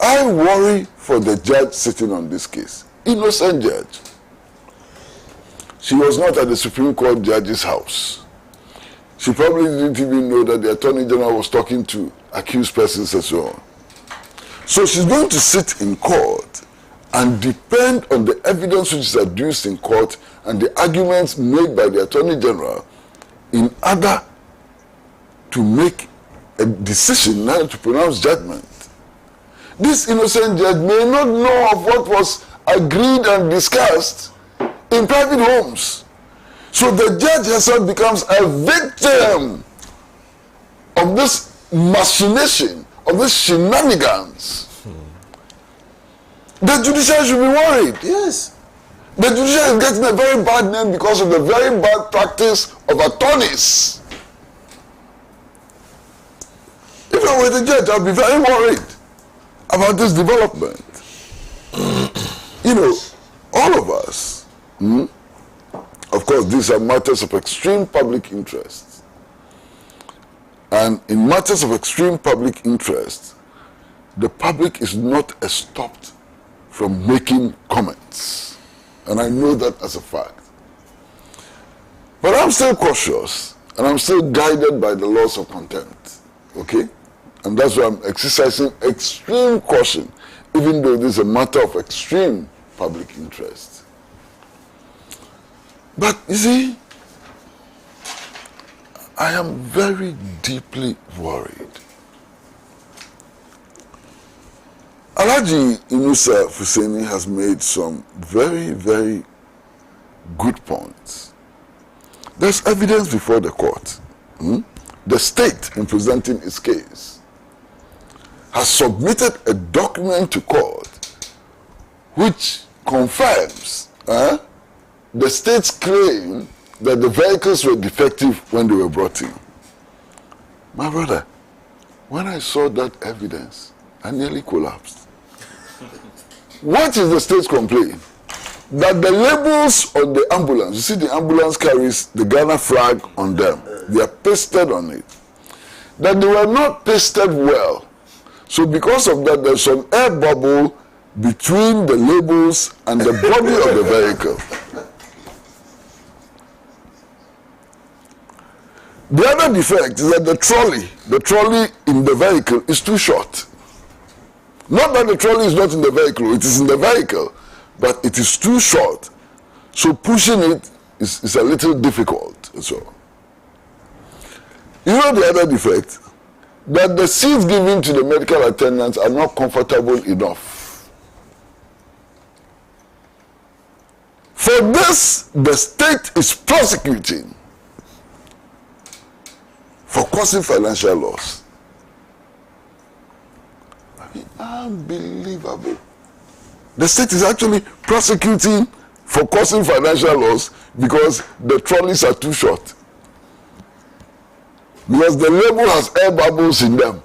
I worry for the judge sitting on this case. Innocent judge. She was not at the Supreme Court judge's house. She probably didn't even know that the Attorney General was talking to accused persons and so on. So she's going to sit in court and depend on the evidence which is adduced in court and the arguments made by the Attorney General in order to make a decision, not to pronounce judgment. This innocent judge may not know of what was agreed and discussed in private homes. So the judge herself becomes a victim of this machination, of this shenanigans. The judiciary should be worried. Yes. The judiciary is getting a very bad name because of the very bad practice of attorneys. If I were the judge, I'd be very worried about this development. You know, all of us, of course, these are matters of extreme public interest. And in matters of extreme public interest, the public is not stopped from making comments. And I know that as a fact. But I'm still cautious, and I'm still guided by the laws of contempt. Okay? And that's why I'm exercising extreme caution, even though this is a matter of extreme public interest. But you see, I am very deeply worried. Alhaji Inusa Fuseni has made some very, very good points. There's evidence before the court. The state, in presenting its case, has submitted a document to court which confirms the state's claim that the vehicles were defective when they were brought in. My brother, when I saw that evidence, I nearly collapsed. What is the state's complaint? That the labels on the ambulance, you see the ambulance carries the Ghana flag on them. They are pasted on it. That they were not pasted well. So because of that, there's some air bubble between the labels and the body of the vehicle. The other defect is that the trolley in the vehicle is too short. Not that the trolley is not in the vehicle, it is in the vehicle, but it is too short. So pushing it is a little difficult. So, you know the other defect? That the seats given to the medical attendants are not comfortable enough. For this, the state is prosecuting for causing financial loss. I mean, unbelievable. The state is actually prosecuting for causing financial loss because the trolleys are too short. Because the label has air bubbles in them.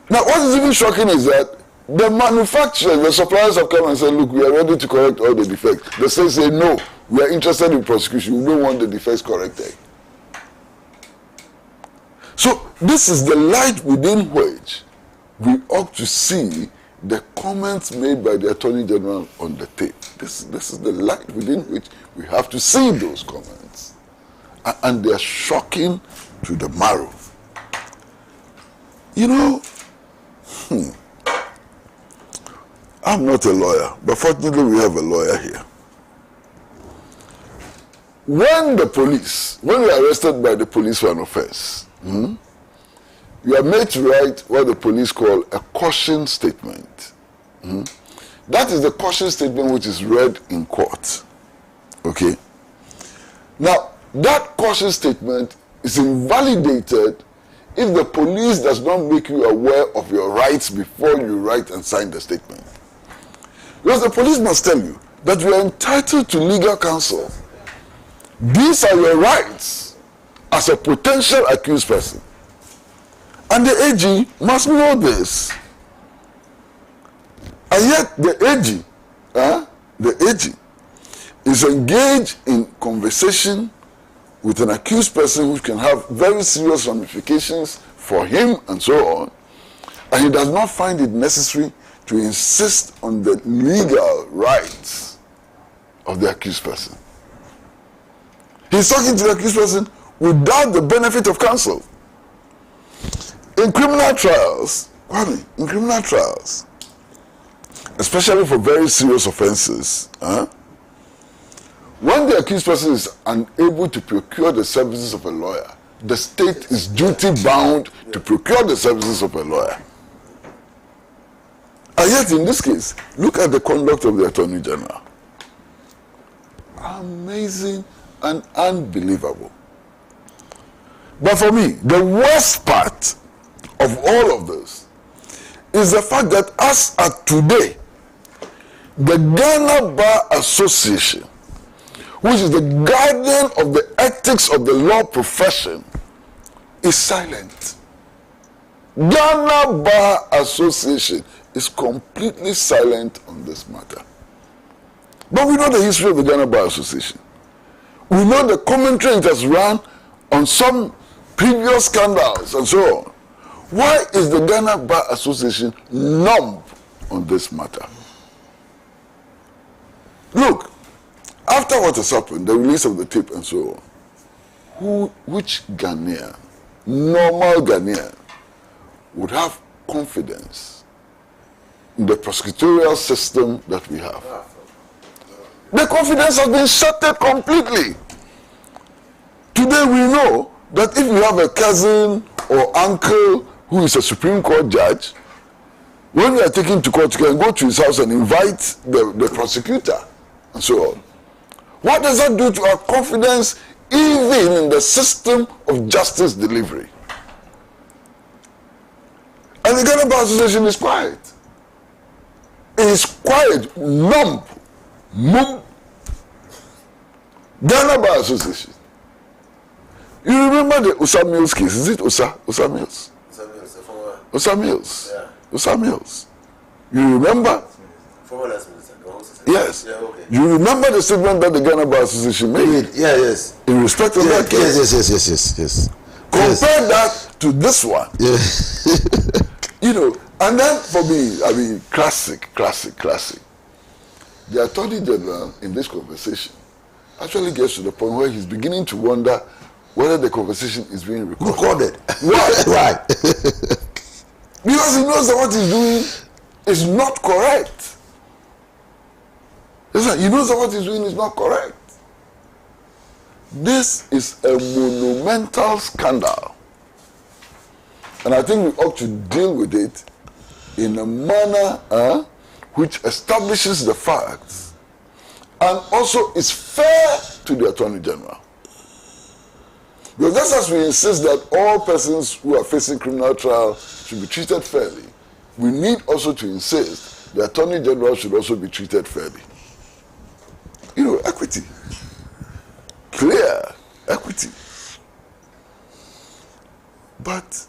Now, what is even shocking is that the manufacturers, the suppliers have come and said, look, we are ready to correct all the defects. The state say, no, we are interested in prosecution. We don't want the defects corrected. So, this is the light within which we ought to see the comments made by the Attorney General on the tape. This is the light within which we have to see those comments. And they are shocking to the marrow. You know, I'm not a lawyer, but fortunately we have a lawyer here. When you are arrested by the police for an offense, you are made to write what the police call a caution statement. That is the caution statement which is read in court. Okay? Now, that caution statement is invalidated if the police does not make you aware of your rights before you write and sign the statement. Because the police must tell you that you are entitled to legal counsel. These are your rights. as a potential accused person. And the AG must know this. And yet the AG is engaged in conversation with an accused person which can have very serious ramifications for him and so on, and he does not find it necessary to insist on the legal rights of the accused person. He's talking to the accused person without the benefit of counsel. In criminal trials, especially for very serious offenses, when the accused person is unable to procure the services of a lawyer, the state is duty bound to procure the services of a lawyer. And yet in this case, look at the conduct of the Attorney General. Amazing and unbelievable. But for me, the worst part of all of this is the fact that as at today, the Ghana Bar Association, which is the guardian of the ethics of the law profession, is silent. Ghana Bar Association is completely silent on this matter. But we know the history of the Ghana Bar Association. We know the commentary it has run on some previous scandals and so on. Why is the Ghana Bar Association numb on this matter? Look, after what has happened, the release of the tape and so on, which Ghanaian, normal Ghanaian, would have confidence in the prosecutorial system that we have? The confidence has been shattered completely. Today we know that if you have a cousin or uncle who is a Supreme Court judge, when you are taken to court, you can go to his house and invite the prosecutor and so on. What does that do to our confidence even in the system of justice delivery? And the Ghana Bar Association is quiet. It is quiet, numb. Ghana Bar Association. You remember the Usa Mills case? Is it Usa Mills? Usa Mills. Yeah. Usa Mills. You remember? Former last minister. Yes. Yeah, okay. You remember the statement that the Ghana Bar Association made? Yeah, yes. In respect of that case? Yes. Compare that to this one. Yeah. You know, and then for me, I mean, classic. The Attorney General in this conversation actually gets to the point where he's beginning to wonder whether the conversation is being recorded. Why? Why? Because he knows that what he's doing is not correct. He knows that what he's doing is not correct. This is a monumental scandal. And I think we ought to deal with it in a manner which establishes the facts and also is fair to the Attorney General. Because just as we insist that all persons who are facing criminal trial should be treated fairly, we need also to insist the Attorney General should also be treated fairly. You know, equity. Clear equity. But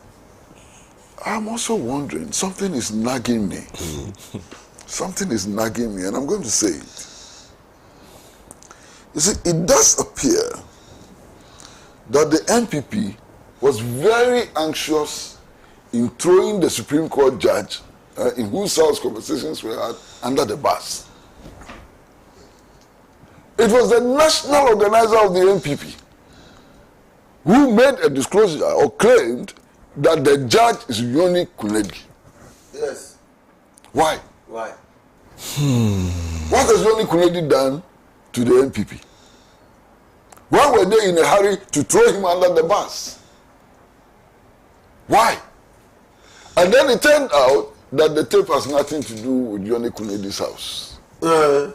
I'm also wondering, something is nagging me. Something is nagging me, and I'm going to say it. You see, it does appear that the NPP was very anxious in throwing the Supreme Court judge in whose house conversations were had under the bus. It was the national organizer of the NPP who made a disclosure or claimed that the judge is Yoni Kunedi. Yes. Why? Why? What has Yoni Kunedi done to the NPP? Why were they in a hurry to throw him under the bus? Why? And then it turned out that the tape has nothing to do with Yoni Kunedi's house. The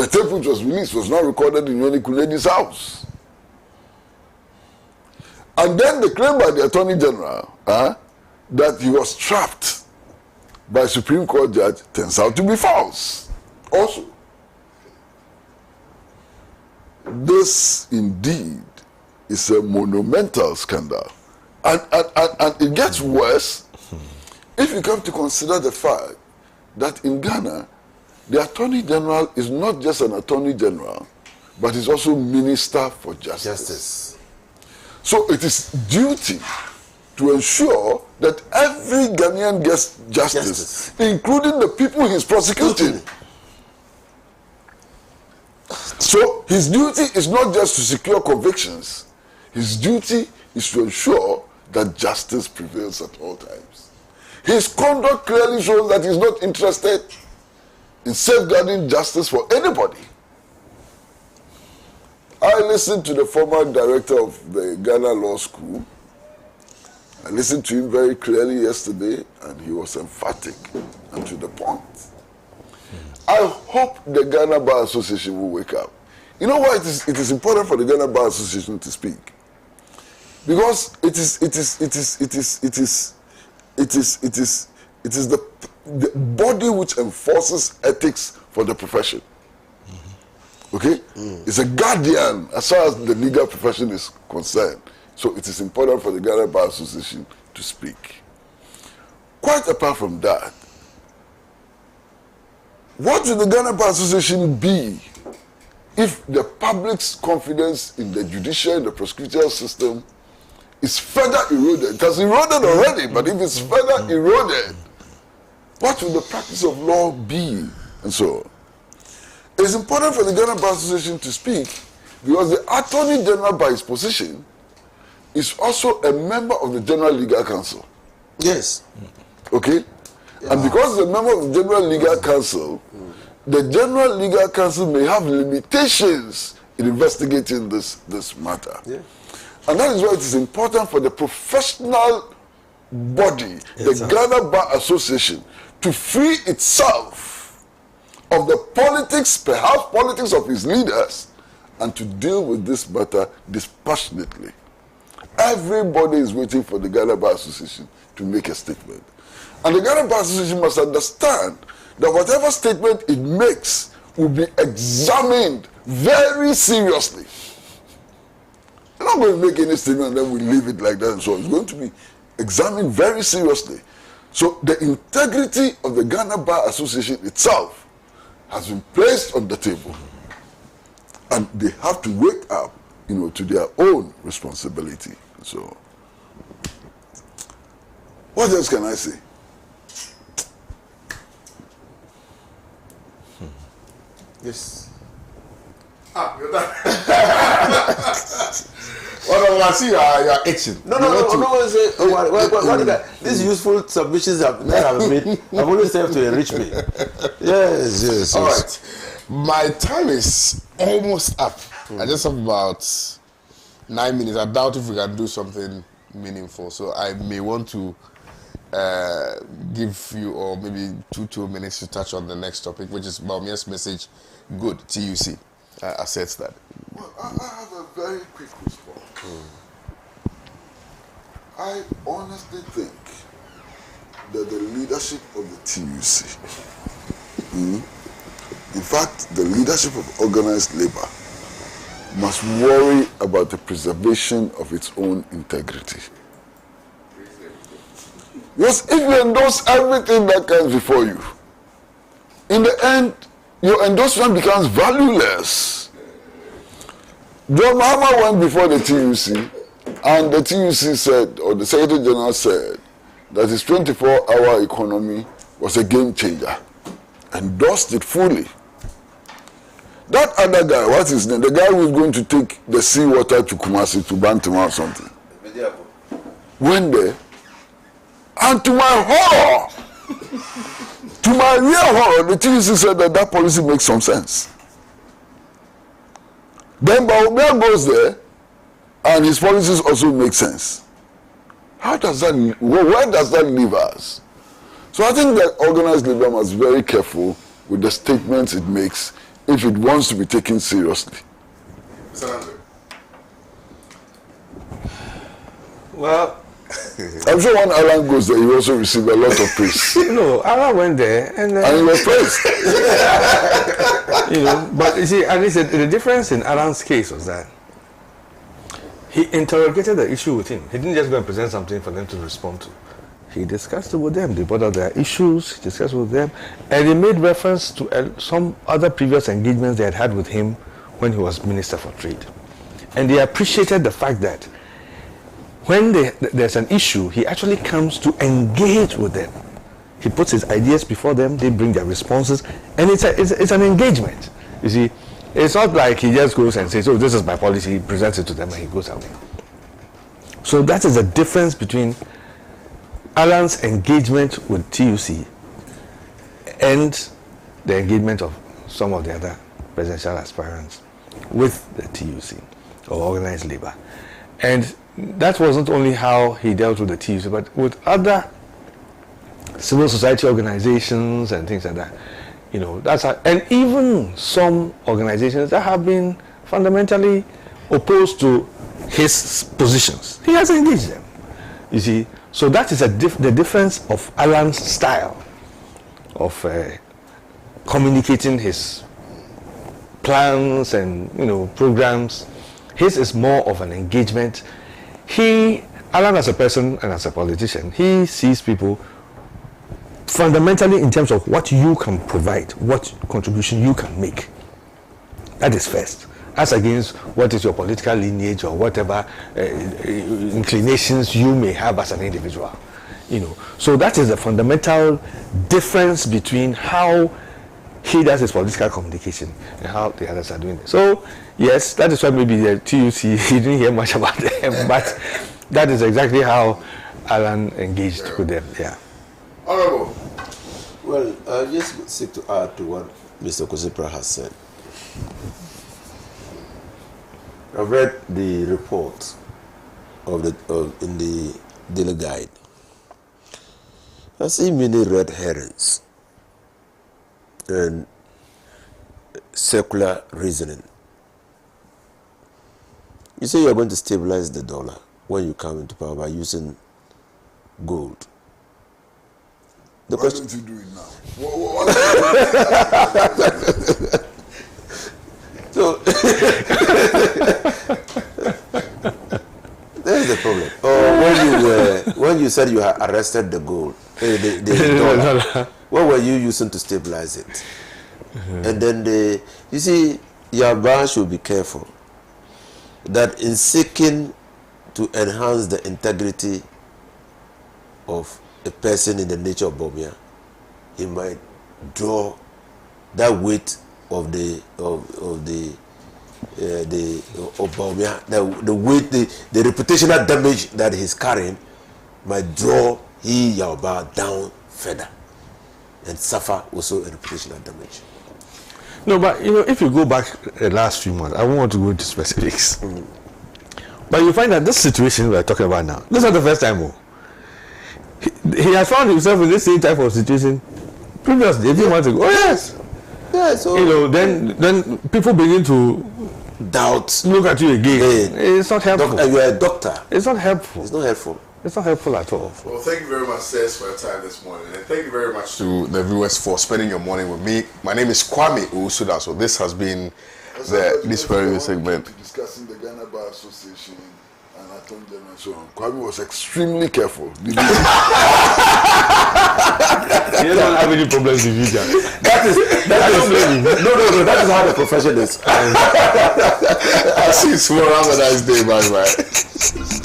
tape which was released was not recorded in Yoni Kunedi's house. And then the claim by the Attorney General that he was trapped by a Supreme Court judge turns out to be false also. this indeed is a monumental scandal. And it gets worse if you come to consider the fact that in Ghana, the Attorney General is not just an Attorney General, but is also Minister for Justice. So it is duty to ensure that every Ghanaian gets justice, including the people he's prosecuting. So his duty is not just to secure convictions. His duty is to ensure that justice prevails at all times. His conduct clearly shows that he's not interested in safeguarding justice for anybody. I listened to the former director of the Ghana Law School. I listened to him very clearly yesterday, and he was emphatic and to the point. I hope the Ghana Bar Association will wake up. You know why it is important for the Ghana Bar Association to speak? Because it is the body which enforces ethics for the profession. Okay? It's a guardian as far as the legal profession is concerned. So it is important for the Ghana Bar Association to speak. Quite apart from that, what will the Ghana Bar Association be if the public's confidence in the judicial and the prosecutorial system is further eroded? It has eroded already, but if it's further eroded, what will the practice of law be? And so on. It's important for the Ghana Bar Association to speak because the Attorney General, by his position, is also a member of the General Legal Council. Yes. Okay? Yeah. And because he's a member of the General Legal Council, the General Legal Council may have limitations in investigating this matter. Yeah. And that is why it is important for the professional body, the Ghana Bar Association, to free itself of the politics, perhaps politics of his leaders, and to deal with this matter dispassionately. Everybody is waiting for the Ghana Bar Association to make a statement. And the Ghana Bar Association must understand that whatever statement it makes will be examined very seriously. They're not going to make any statement and then we leave it like that and so on. It's going to be examined very seriously. So the integrity of the Ghana Bar Association itself has been placed on the table. And they have to wake up, to their own responsibility. So, what else can I say? Yes. You're done. Well, I see you are itching. No. These useful submissions that have been made have only served to enrich me. Yes. All right. My time is almost up. I just have about 9 minutes. I doubt if we can do something meaningful. So I may want to give you or maybe two minutes to touch on the next topic, which is Bawumia's message. Good, TUC asserts that. Well, I have a very quick response. I honestly think that the leadership of the TUC, in fact, the leadership of organized labor, must worry about the preservation of its own integrity. Because if you endorse everything that comes before you, in the end, your endorsement becomes valueless. John Mahama went before the TUC, and the TUC said, or the Secretary General said, that his 24-hour economy was a game changer. Endorsed it fully. That other guy, what's his name? The guy who's going to take the seawater to Kumasi, to Bantima or something, went there, and to my horror, to my real horror, the TUC said that policy makes some sense. Then Bawumia goes there, and his policies also make sense. How does that? Where does that leave us? So I think that organized labor must be very careful with the statements it makes if it wants to be taken seriously. Well, I'm sure when Alan goes there, he also received a lot of praise. No, Alan went there and he was praised. But you see, at least the difference in Alan's case was that he interrogated the issue with him. He didn't just go and present something for them to respond to. He discussed it with them. They brought out their issues, he discussed with them, and he made reference to some other previous engagements they had had with him when he was Minister for Trade. And they appreciated the fact that when there's an issue, he actually comes to engage with them. He puts his ideas before them, they bring their responses, and it's an engagement. You see, it's not like he just goes and says, oh, this is my policy, he presents it to them and he goes away. So that is the difference between Alan's engagement with TUC and the engagement of some of the other presidential aspirants with the TUC or organized labor. And that wasn't only how he dealt with the TUC, but with other civil society organizations and things like that. That's how, and even some organizations that have been fundamentally opposed to his positions. He has engaged them. You see, so that is the difference of Alan's style of communicating his plans and programs. His is more of an engagement. Alan as a person and as a politician, he sees people fundamentally in terms of what you can provide, what contribution you can make. That is first, as against what is your political lineage or whatever inclinations you may have as an individual. So that is the fundamental difference between how he does his political communication and how the others are doing it. So yes, that is why maybe the TUC, he didn't hear much about them, but that is exactly how Alan engaged with them. Yeah. Honorable. Well, I just seek to add to what Mr. Kosipra has said. I've read the report in the Daily Guide. I see many red herrings and circular reasoning. You say you are going to stabilize the dollar when you come into power by using gold. Why don't you do it now? So there's the problem. When you said you had arrested the gold, the dollar, what were you using to stabilize it? And then you see, your bank should be careful that in seeking to enhance the integrity of a person in the nature of Bawumia, he might draw that weight of Bawumia, the weight, the reputational damage that he's carrying might draw Yaoba down further and suffer also a reputational damage. No, but if you go back the last few months, I won't want to go into specifics. But you find that this situation we're talking about now, this is not the first time. He has found himself in this same type of situation previously. If you want to go, oh yes. Yeah, so then people begin to doubt, look at you again. It's not helpful. You are a doctor. It's not helpful. It's not helpful. It's not helpful at all. Well, thank you very much, sirs, for your time this morning. And thank you very much to the viewers for spending your morning with me. My name is Kwame Owusu Danso. This has been this very segment. Discussing the Ghana Bar Association and Attorney General and so on. Kwame was extremely careful. You don't have any problems with you guys. No, that is how the profession is. I'll see you tomorrow. Have a nice day. Bye-bye.